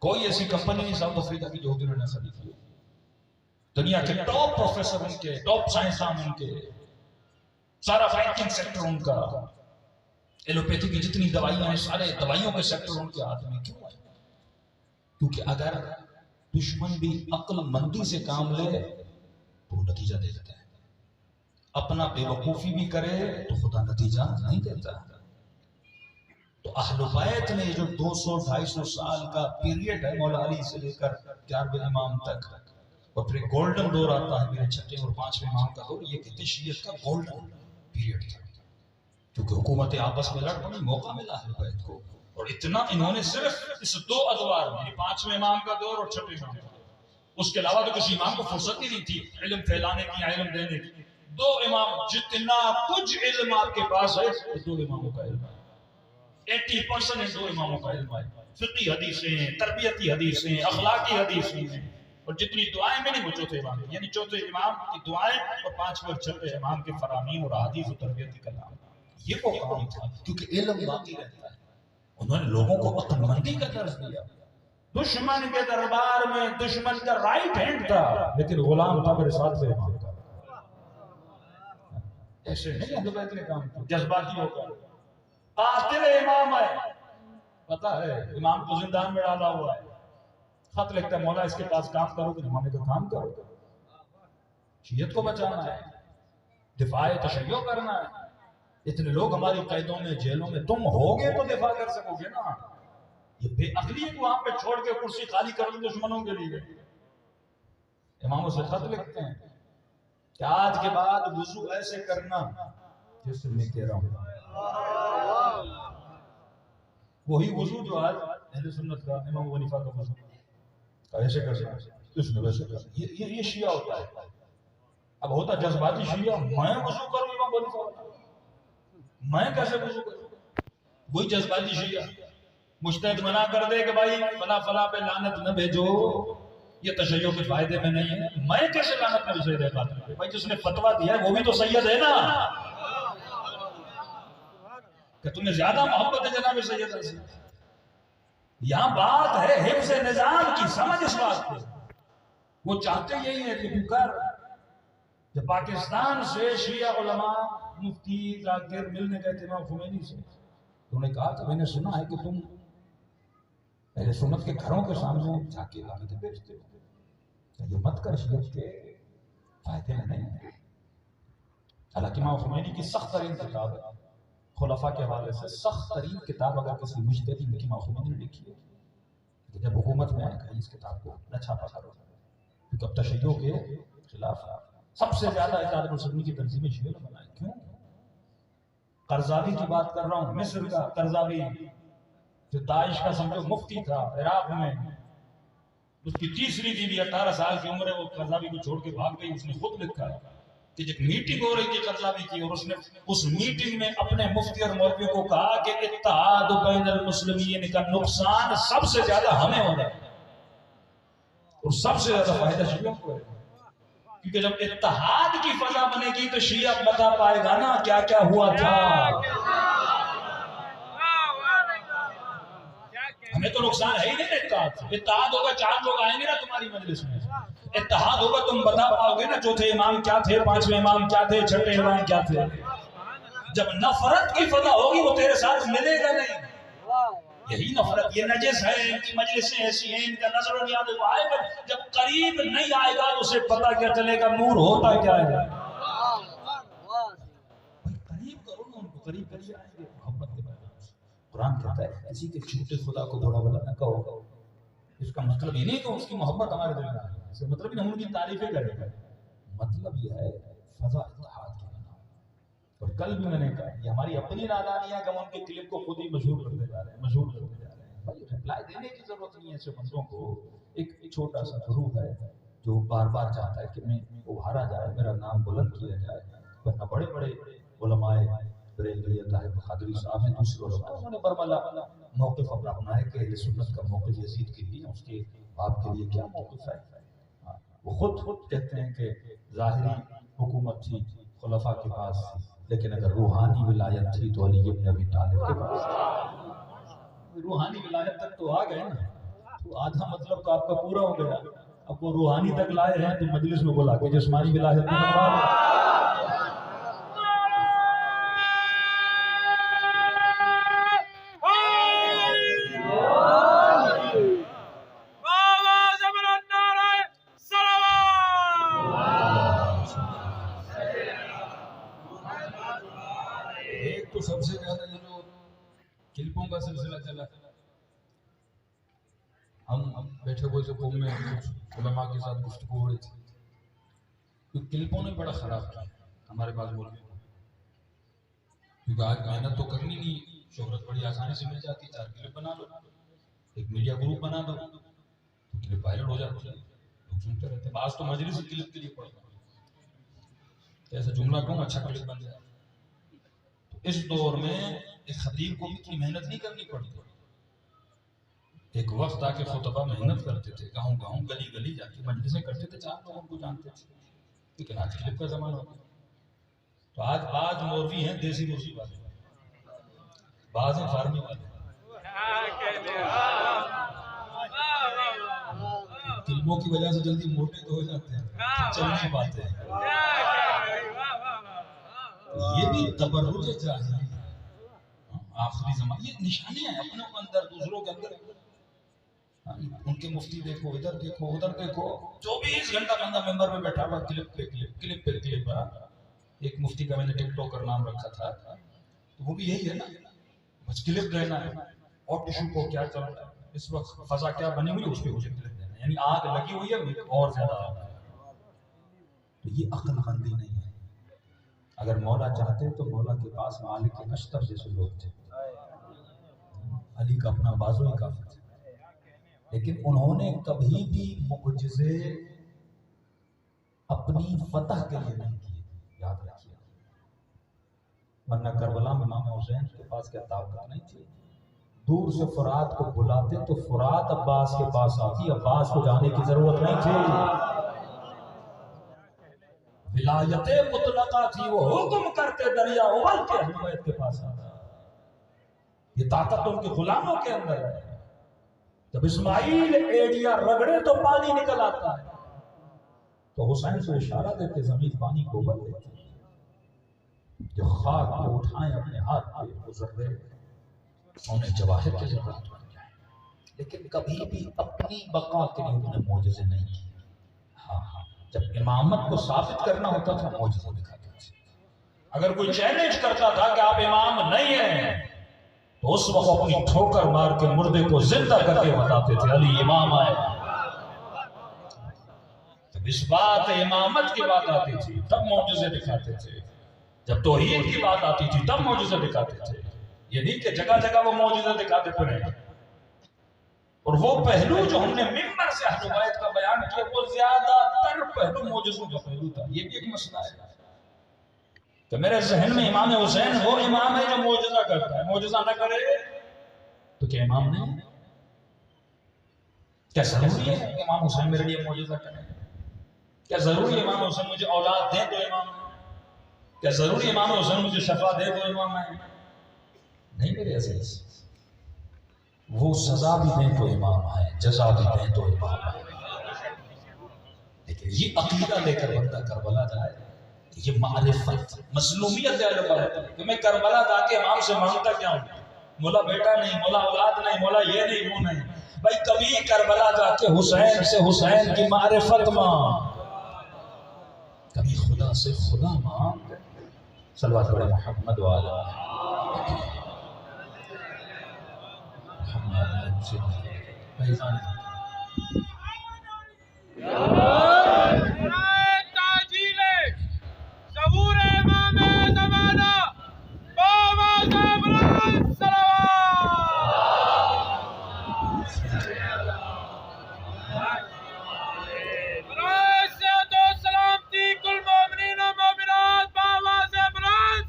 کوئی ایسی کمپنی نہیں ساؤتھ افریقہ کی یہودیوں نے خریدی کی۔ دنیا کے ٹاپ پروفیسر ان کے، ٹاپ سائنسدان ان کے، سارا بینکنگ سیکٹر ان کا، ایلوپیتھی کی جتنی دوائیاں ہیں سارے دوائیوں کے سیکٹر ان کے ہاتھ میں۔ کیوں ہے؟ کیونکہ اگر دشمن بھی عقل مندی سے کام لے تو نتیجہ دے دیتا ہے، اپنا بے وقوفی بھی کرے تو خدا نتیجہ نہیں دیتا۔ تو اہل بیت نے جو 200-250 سال کا پیریڈ ہے مولا علی سے لے کر 11ویں امام تک، اور پھر گولڈن دور آتا ہے میرے 6 اور 5ویں امام کا دور، یہ کہتے شیعت کا گولڈن پیریڈ تھا، کیونکہ حکومت آپس میں لڑ پڑی، موقع ملا اہل بیت کو۔ اور اتنا انہوں نے صرف اس 2 ادوار میں، 5ویں امام کا دور اور 6ویں امام کا دور، اس کے علاوہ تو کسی امام کو فرصت ہی نہیں تھی علم پھیلانے کی، علم دینے کی۔ 2 امام، جتنا کچھ علم آپ کے پاس ہے 2 اماموں کا علم ہے، 80% 2 اماموں کا علم ہے۔ فقی حدیثیں، تربیتی حدیثیں، اخلاقی حدیثیں، اور جتنی دعائیں میں نہیں وہ 4تھے امام، یعنی 4تھے امام کی دعائیں اور 5ویں اور 6ویں امام کے فرامین اور احادیث و تربیتی کلام، یہ وہ کام تھا، کیونکہ علم باقی رہتا ہے۔ انہوں نے لوگوں کو عقل مندی کا درس دیا۔ دشمن کے دربار میں دشمن کا رائٹ ہینڈ تھا، لیکن غلام تھا میرے 7ویں امام کا۔ ایسے نہیں اہل بیت نے کام کیا جذباتی ہو کر، قاتل امام ہے پتا ہے امام کو زندان میں ڈالا ہوا ہے، خط لکھتا ہے مولا اس کے پاس کام کرو گے، امام کا کام کرو، شیعت کو بچانا ہے، دفاع تشیع کرنا ہے. اتنے لوگ ہماری قیدوں میں جیلوں میں، تم ہوگے تو دفاع کر سکو گے نا. یہ بے عقلی کو وہاں پہ چھوڑ کے کرسی خالی کر دیں دشمنوں کے لیے. اماموں سے خط لکھتے ہیں کہ آج کے بعد وضو ایسے کرنا جیسے میں کہہ رہا ہوں، وہی وضو جو آج اہل سنت کا امام ابو حنیفہ کا وضو ایسے کرنا، اس نے ویسے کرنا. یہ شیعہ ہوتا ہے. اب ہوتا جذباتی شیعہ، میں وضو کروں امام ابو حنیفہ، میں کیسے وضو کروں؟ وہی جذباتی شیعہ مجتہد منع کر دے کہ بھائی فلاں فلاں پہ لعنت نہ بھیجو، یہ تشیع کے فائدے میں نہیں ہے، میں کیسے لعنت نہ بھیج دے گا؟ بھائی جس نے فتویٰ دیا ہے وہ بھی تو سید ہے نا، کہ تمہیں زیادہ محبت ہے جناب سید سے. یہاں بات ہے حفظ نظام کی، سمجھ اس بات کو. وہ چاہتے یہی ہے کہ بکر جب پاکستان سے شیعہ علماء مفتی ذاکر ملنے گئے تھے امام خمینی سے، انہوں نے کہا کہ میں نے سنا ہے کہ تم اہل سنت کے گھروں کے سامنے جا کے لعنتیں بھیجتے ہو، یہ مت کر، شیعت کے فائدے میں نہیں ہے. حالانکہ امام خمینی کی سخت ترین کتاب ہے، خلفاء کے حوالے سے سخت ترین کتاب اگر کسی مجتہد نے امام خمینی نے لکھی ہے، کہ جب حکومت میں آئے کہ اس کتاب کو نہ چھاپا کرو کیونکہ اب تشیع کے خلاف سب سے زیادہ اتحاد المسلمین کی تنظیمیں شیعہ نے بنائی. کیوں؟ قرضاوی کی بات کر رہا ہوں، مصر کا قرضاوی جو داعش کا سمجھو مفتی تھا عراق میں، اس کی تیسری بیوی 18 سال کی عمر ہے، وہ قرضاوی کو چھوڑ کے بھاگ گئی. اس نے خود لکھا ہے کہ جب میٹنگ ہو رہی تھی قرضاوی کی، اور اس نے اس میٹنگ میں اپنے مفتی اور مولویوں کو کہا کہ اتحاد بین المسلمین کا نقصان سب سے زیادہ ہمیں ہو رہا ہے اور سب سے زیادہ فائدہ شیعوں کو ہے. کیونکہ جب اتحاد کی فضا بنے گی تو شیعہ بتا پائے گا نا کیا کیا ہوا تھا. ہمیں تو نقصان ہے ہی نہیں اتحاد. اتحاد ہوگا 4 لوگ آئیں گے نا تمہاری مجلس میں، اتحاد ہوگا تم بتا پاؤ گے نا چوتھے امام کیا تھے، 5ویں امام کیا تھے، 6ٹھے امام کیا تھے. جب نفرت کی فضا ہوگی وہ تیرے ساتھ ملے گا نہیں. یہی نفرت، یہ نجس ہے، ان کی مجلسیں ایسی ہیں، ان کا نظر و نیاز وہ آئے گا. جب قریب نہیں آئے گا تو اسے پتہ کیا چلے گا نور ہوتا کیا ہے. قریب کرو نا ان کو، قریب کریے آئیں گے محبت کے بارے. قرآن کہتا ہے کسی کے چھوٹے خدا کو برا بلا نہ کہو. اس کا مطلب یہ نہیں کہ اس کی محبت ہمارے دل میں آئے، اس کا مطلب نہیں ہم ان کی تعریفیں کریں گے. مطلب یہ ہے فضا اتحاد کی بنا. اور کل بھی میں نے کہا یہ ہماری اپنی نادانی ہے کہ ہم ان کے کلپ کو خود ہی مشہور کرتے جا رہے ہیں، مشہور کرتے جا رہے ہیں. بھائی رپلائی دینے کی ضرورت نہیں ہے ایسے بندوں کو. ایک چھوٹا سا گروہ ہے جو بار بار چاہتا ہے کہ میں ابھارا جائے، میرا نام بلند کیا جائے، ورنہ بڑے بڑے علماء بریلوی طاہر قادری صاحب ہیں، دوسرے علماء، انہوں نے برملا موقف اپنا اپنا ہے کہ اہل سنت کا موقف یزید کے لیے، اس کے باپ کے لیے کیا موقف ہے. وہ خود کہتے ہیں کہ ظاہری حکومت تھی خلفاء کے پاس تھی، لیکن اگر روحانی ولایت تھی تو علی ابن ابی طالب کے پاس تھی. روحانی ولایت تک تو آ گئے نا، تو آدھا مطلب تو آپ کا پورا ہو گیا. اب وہ روحانی تک لائے ہیں تو مجلس میں بلا کے جسمانی ولایت میں بنوا لیں. سب سے زیادہ یہ جو کلپوں کا سلسلہ چلا، ہم بیٹھے ہوئے تھے قوم میں، کچھ علماء کے ساتھ گفتگو ہو رہی تھی. کلپوں نے بڑا خراب کیا ہمارے پاس ملک کو، کیونکہ آج محنت تو کرنی نہیں، شہرت بڑی آسانی سے مل جاتی. 4 کلپ بنا دو، ایک میڈیا گروپ بنا دو تو کلپ وائرل ہو جاتی ہے، لوگ سنتے رہتے ہیں. بعض تو مجلس کلپ کے لیے پڑھتے ہیں، ایسا جملہ کہوں اچھا کلپ بن جائے. اس دور میں ایک خطیب کو بھی اتنی محنت نہیں کرنی پڑتی. ایک وقت تھا کہ خطبہ محنت کرتے تھے، گاؤں گاؤں گلی گلی جا کے مجلسیں کرتے تھے، 4 لوگ ان کو جانتے تھے. لیکن آج کلپ کا زمانہ ہو گیا. تو آج مولوی ہیں دیسی مرغی والے، بعض ہیں فارمی والے. کلپوں کی وجہ سے جلدی موٹے تو ہو جاتے ہیں، چل نہیں پاتے ہیں. یہ بھی تبرج جاہلی ہے. آخری زمانے یہ نشانیاں ہیں اپنوں کے اندر دوسروں کے اندر. ان کے مفتی دیکھو ادھر دیکھو ادھر دیکھو 24 گھنٹہ بندہ ممبر میں بیٹھا ہوا کلپ پہ کلپ کلپ پہ کلپ. ایک مفتی کا میں نے ٹک ٹاکر نام رکھا تھا تو وہ بھی یہی ہے نا بس کلپ دینا ہے اور ٹشو کو کیا چل رہا ہے اس وقت فضا کیا بنی ہوئی اس پہ مجھے کلپ دینا ہے یعنی آگ لگی ہوئی ہے اور زیادہ آگ ہے. تو یہ عقل مندی نہیں ہے. اگر مولا چاہتے تو مولا کے پاس مالک اشتر جیسے لوگ تھے. علی کا اپنا بازو ہی کافی تھا لیکن انہوں نے کبھی بھی معجزے اپنی فتح کے لیے نہیں کیے. یاد رکھیے ورنہ کربلا میں امام حسین کے پاس کیا طاقت نہیں تھی. دور سے فرات کو بلاتے تو فرات عباس کے پاس آتی عباس کو جانے کی ضرورت نہیں تھی. ولایت مطلقہ تھی وہ حکم کرتے دریا ابل کے اہل بیت کے پاس آتا. یہ طاقت ان کے غلاموں کے اندر ہے. جب اسماعیل ایڑیا رگڑے تو پانی نکل آتا ہے تو حسین سے اشارہ دیتے زمین پانی کو ابل دیتی. جو خاک کو اٹھائیں اپنے ہاتھ پہ گزر رہے انہیں جواہر کے ضرورت بن جائے لیکن کبھی بھی اپنی بقا کے لیے انہوں نے معجزے نہیں کی. ہاں جب امامت کو ثابت کرنا ہوتا تھا معجزہ دکھاتے تھے. اگر کوئی چیلنج کرتا تھا کہ آپ امام نہیں ہیں تو اس وقت اپنی ٹھوکر مار کے مردے کو زندہ کر کے بتاتے تھے علی امام آئے. جب اس بات امامت کی بات آتی تھی تب معجزے دکھاتے تھے. جب توحید کی بات آتی تھی تب معجزے دکھاتے تھے. یہ نہیں کہ جگہ جگہ وہ معجزے دکھاتے پھرے. اور وہ پہلو جو ہم نے ممبر سے اہل بیت کا بیان کیا وہ زیادہ تر پہلو معجزوں کا پہلو تھا. یہ بھی ایک مسئلہ ہے کہ میرے ذہن میں امام حسین وہ امام ہے جو معجزہ کرتا ہے. معجزہ نہ کرے تو کیا امام نہیں؟ کیا ضروری ہے کہ امام حسین میرے لیے معجزہ کرے؟ کیا ضروری امام حسین مجھے اولاد دیں تو امام ہے؟ کیا ضروری امام حسین مجھے شفا دے تو امام ہے؟ نہیں میرے عزیز. وہ سزا بھی دیں تو امام ہے جزا بھی دیں تو امام ہے. لیکن یہ عقیدہ لے کر بندہ کربلا جائے یہ معرفت مظلومیت ہے کہ میں کربلا جا کے امام سے مانگتا کیا ہوں. مولا بیٹا نہیں مولا اولاد نہیں مولا یہ نہیں وہ نہیں. بھائی کبھی کربلا جا کے حسین سے حسین کی معرفت مانگ. کبھی خدا سے خدا مانگ. صلوات پڑھے محمد والا محمد سے پیغام ظہور امام زمانہ باواز ابراہیم سلامتی کل مومنین و مومنات باواز ابراہیم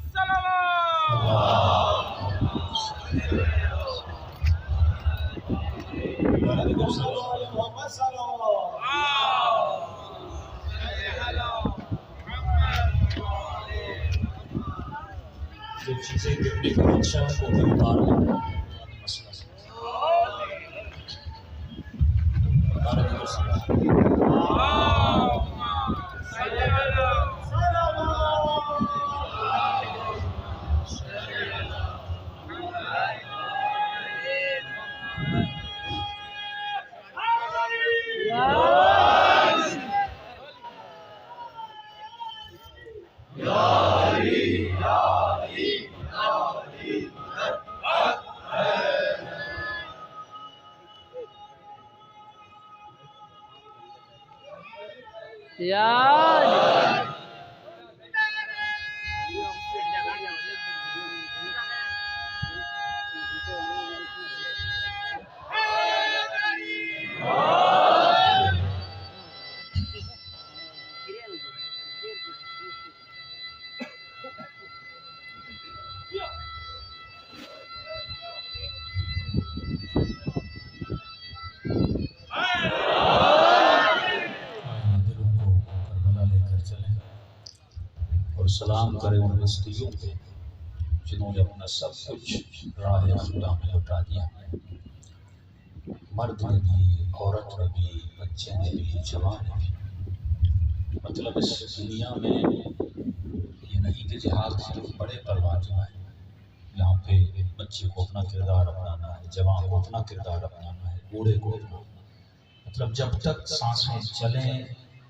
جو چیزیں گرنے کا خدشہ کو بھی اتار لیں مسئلہ سے سلام کرے ان ہستیوں پہ جنہوں نے اپنا سب کچھ راہ خدا میں لوٹا دیا. مرد نے بھی عورت نے بھی بچے نے بھی جوان نے بھی. مطلب اس دنیا میں یہ نہیں کہ جہاد صرف بڑے پروان جائیں یہاں پہ بچے کو اپنا کردار اپنانا ہے، جوان کو اپنا کردار اپنانا ہے، بوڑھے کو اپنا، مطلب جب تک سانسیں چلیں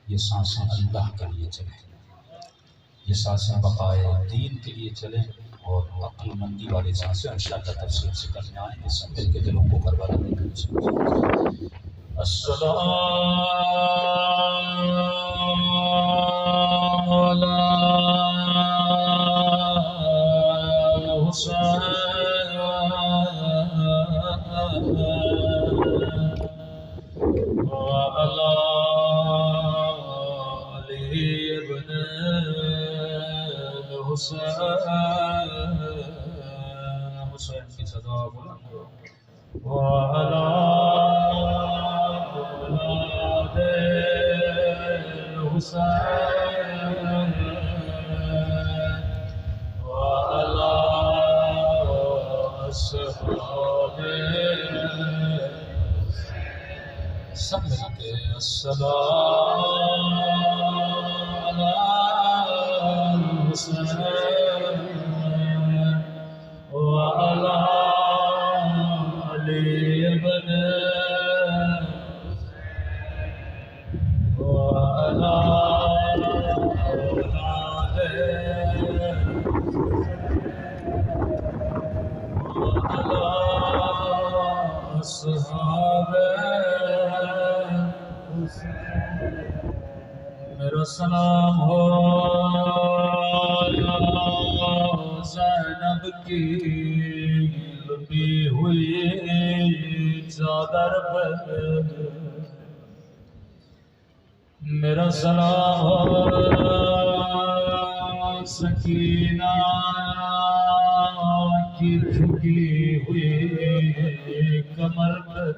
یہ سانسیں اللہ کے لیے چلیں، یہ سانسیں بقائے دین کے لیے چلیں، اور عقل مندی والی سانسیں انشاءاللہ تفصیل سے کرنے آئیں گے، سب مل کے دلوں کو کربلا میں پہنچیں۔ السلام علی حسین وعلی علی ابن حسین کی صدا بلند وعلی اولاد حسین وعلی اصحاب سب مل کے السلام علی حسین وعلی علی ابن وعلی اولاد وعلی اصحاب میرا سلام ہو زینب کی لپی ہوئی چادر پر، میرا سلام ہو سکینہ کی جھکی ہوئی کمر پر،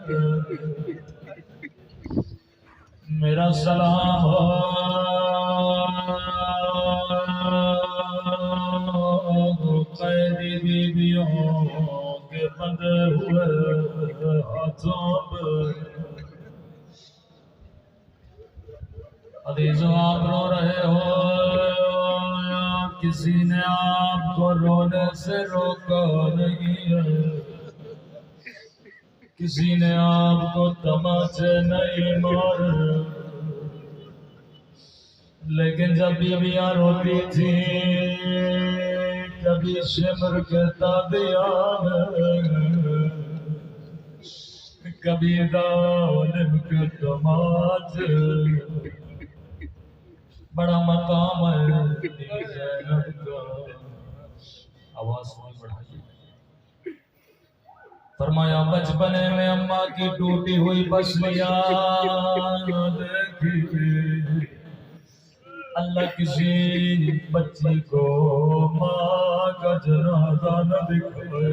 میرا سلام ہو قیدی بیویوں کے بندھے ہوئے ہاتھوں پر، عزیزوں آپ رو رہے ہو، کسی نے آپ کو رونے سے روکا نہیں ہے، کسی نے آپ کو تماچے نہیں مارے، لیکن جب بیویاں روتی تھی کبھی شمر کے تابعان، کبھی ظالم کے تماچے، بڑا مقام ہے زینب کا، آواز میں بڑھائیے۔ فرمایا بچپنے میں اماں کی ٹوٹی ہوئی پسلیاں دیکھی، اللہ کسی بچی کو ماں کا جنازہ نہ دکھائے۔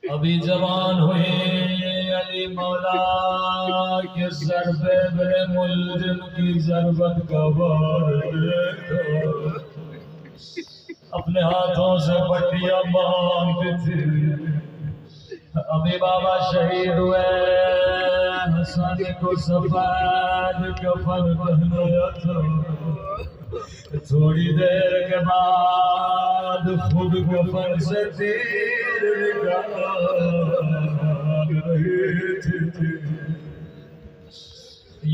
ابھی جوان ہوئی علی مولا کے سر پہ بڑے ملزم کی ضربت کا بار دیکھا، اپنے ہاتھوں سے پٹیاں باندھتی تھی۔ ابھی بابا شہید ہوئے، حسن کو سفید کفن پہنایا تھا، تھوڑی دیر کے بعد خود کفن سے تیر نکال رہی تھی۔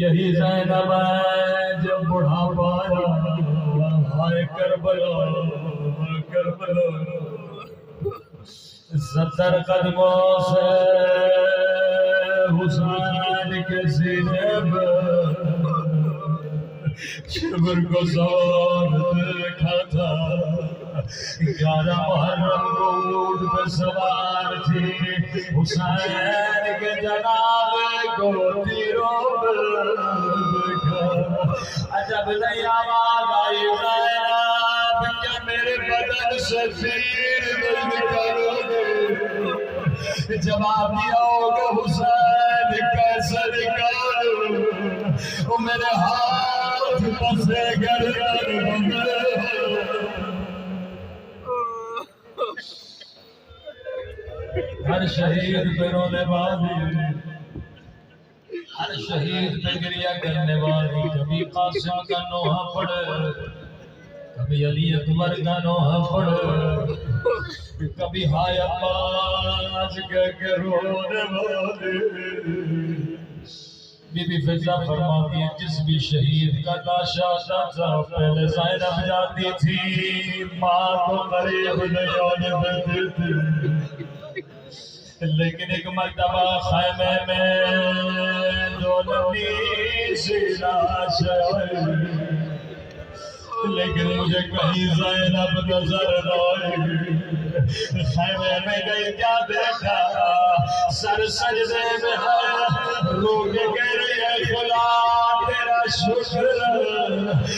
یہی زینب ہے جب بڑھاپا آیا، ہائے کربلا کربلا، 70 قدموں سے حسین کے سینے پر شبر کو زور دیکھا تھا، 11 محرم کو اونٹ پہ سوار تھی، حسین کے جنازے کو تیروں پر دیکھا، عجب نہیں آواز آئی زینب کیا میرے بدن سے تیر نکالو گے؟ جواب دیا ہوگا حسین کیسے نکالو، وہ میرے ہاتھ پسے گردن بندے، ہر شہید پہ رونے والی، ہر شہید پہ گریہ کرنے والی، کبھی قاسم کا نوحہ پڑے، کبھی علی اکبر کا نوحہ پڑھ، کبھی ہائے عباس کہہ کے رونے والے۔ بی بی فضا فرماتی ہے جس بھی شہید کا لاش آتا تھا پہلے زینب جاتی تھی، ماں کو قریب نہیں آنے دیتے تھے، لیکن ایک مرتبہ خیمے میں جو نبی سی لاش آئی، لیکن مجھے کہیں زینب نظر نہ آئی۔ خیمے میں گئی کیا دیکھا، سر سجدے میں ہے، رو کے کہہ رہی ہے خدا تیرا شکر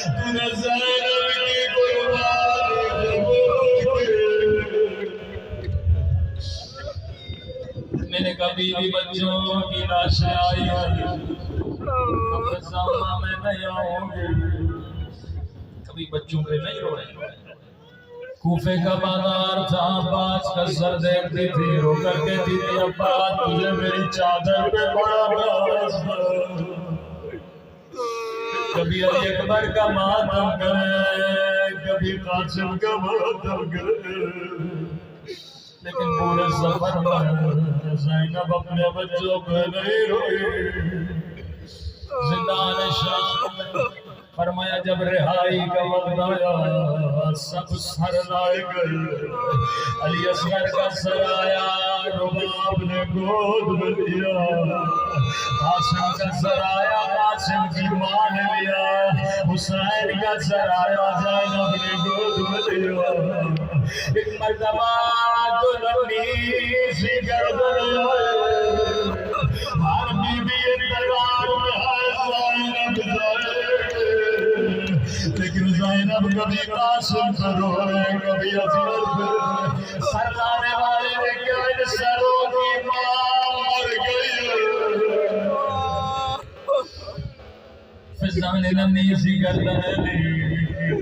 تو نے زینب کی قربانی قبول کی۔ میں نے کبھی بھی بچوں کی لاشیں آئی اب سامنے میں نہیں آؤں گی، کبھی بچوں پہ نہیں روئے۔ کوفے کا بازار تھا، عباس کا سر دیکھتی تھی، رو کر کہتی تھی عباس تجھے میری چادر پہ بڑا ناز ہے۔ کبھی علی اکبر کا ماتم کرے، کبھی قاسم کا ماتم کرے، لیکن پورے سفر میں زینب اپنے بچوں پہ نہیں روئی۔ زندان شام میں فرمایا جب رہائی کا وقت آیا سب سر لائے گئے، علی اصغر کا سر آیا رباب نے گود میں لیا، قاسم کا سر آیا قاسم کی ماں نے لیا، حسین کا سر آیا زینب نے گود میں لیا۔ ایک مرتبہ تو لمبی سی گردن آئے، ہر بی بی انتظار میں ہے زینب جائے، لیکن زینب کبھی قاسم پر روئے کبھی اصغر پر۔ سر لانے والے نے کیا ان سروں کی ماں مر گئی، فضا نے نمی سی گردن لی،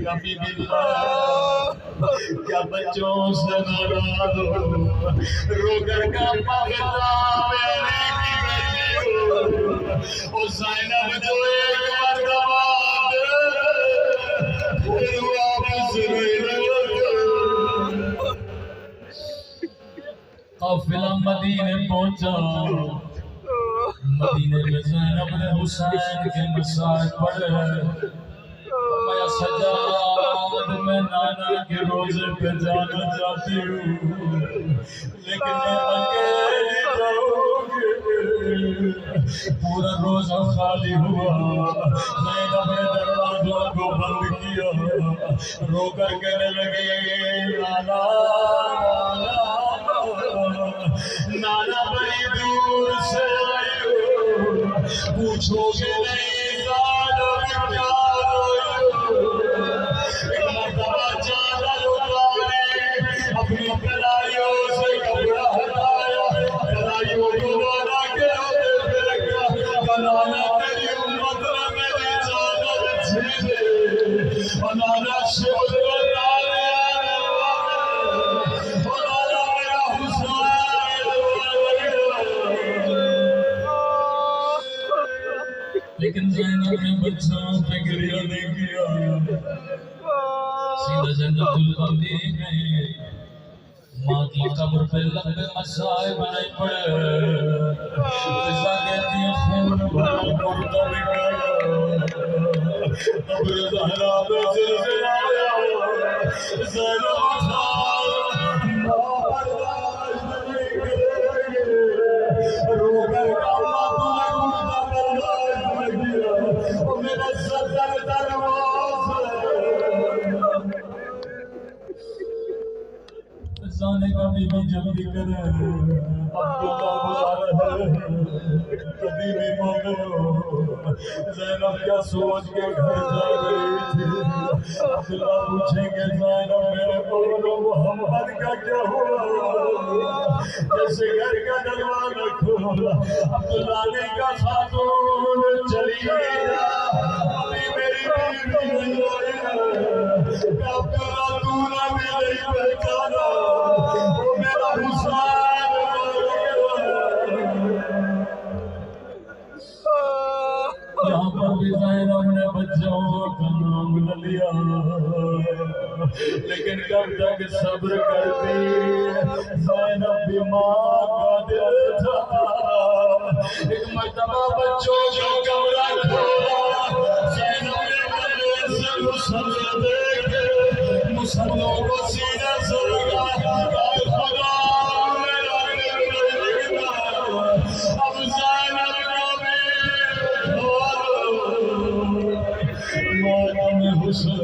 کبھی بھی کیا بچوں سے ناراض ہو، رو کر کا پاکتا میرے کی بیٹی ہو، او زینب جو ایک مرتبہ پھر واپس نہیں لوٹا۔ قافلہ مدینے پہنچا، مدینے میں زینب نے حسین کے مسائل پڑھے، فرمایا سجاد میں نانا کے روزے پہ جانا چاہتی ہوں، لیکن میں اکیلی جاؤں گی۔ پورا روزہ خالی ہوا، زینب نے دروازوں کو بند کیا، رو کر کہنے لگی نانا نانا بڑی دور سے آئی ہو، پوچھو گے نہیں زینب کیا اپنی کلائیوں سے کپڑا ہٹایا، کلائیوں کو بنا کے بنانا تیری امت میں میری چادر چھیلے، بنانا شکر بنانا میرا حسین، لیکن زینب نے بچوں پہ گریہ نہیں کیا، سیدھا جنت البقیع گئے، ماں کی قبر پہ لمبے مسائب نہیں پڑے، فضا کہتی ہے خون بھرا مردہ بکایا، قبر زہرا میں زلزلہ آیا، زینب خان ماں برداشت نہیں کرے گی، رو کر کا ماں تمہیں مردہ برداشت نہیں کیا، میرا صدر درواز زانے کا بھی جلدی کرے، عبداللہ بلا رہے کبھی بھی موقع۔ زینب کیا سوچ کے گھر جا رہی تھی، عبداللہ پوچھیں گے زینب میرے بولو محمد کا کیا ہوا، جیسے گھر کا دروازہ کھولا، عبداللہ نے کہا خاتون چلی گئی، ابھی میری بیوی نہیں آئی ہے، عبداللہ تو نہ بھی نہیں پہچانا، وہ میرا حسین وہاں پر بھی زینب نے بچوں کا نام نہ لیا، لیکن کب تک صبر کرتی، زینب بھی ماں کا دل تھا۔ ایک مرتبہ بچوں کا کمرہ کھولا، زینب نے سے مسلح دیکھے، مسلحوں کو سینے سے لگا، اے خدا میرا دل دیکھنا، اب زینب کو بھی ماتم حسن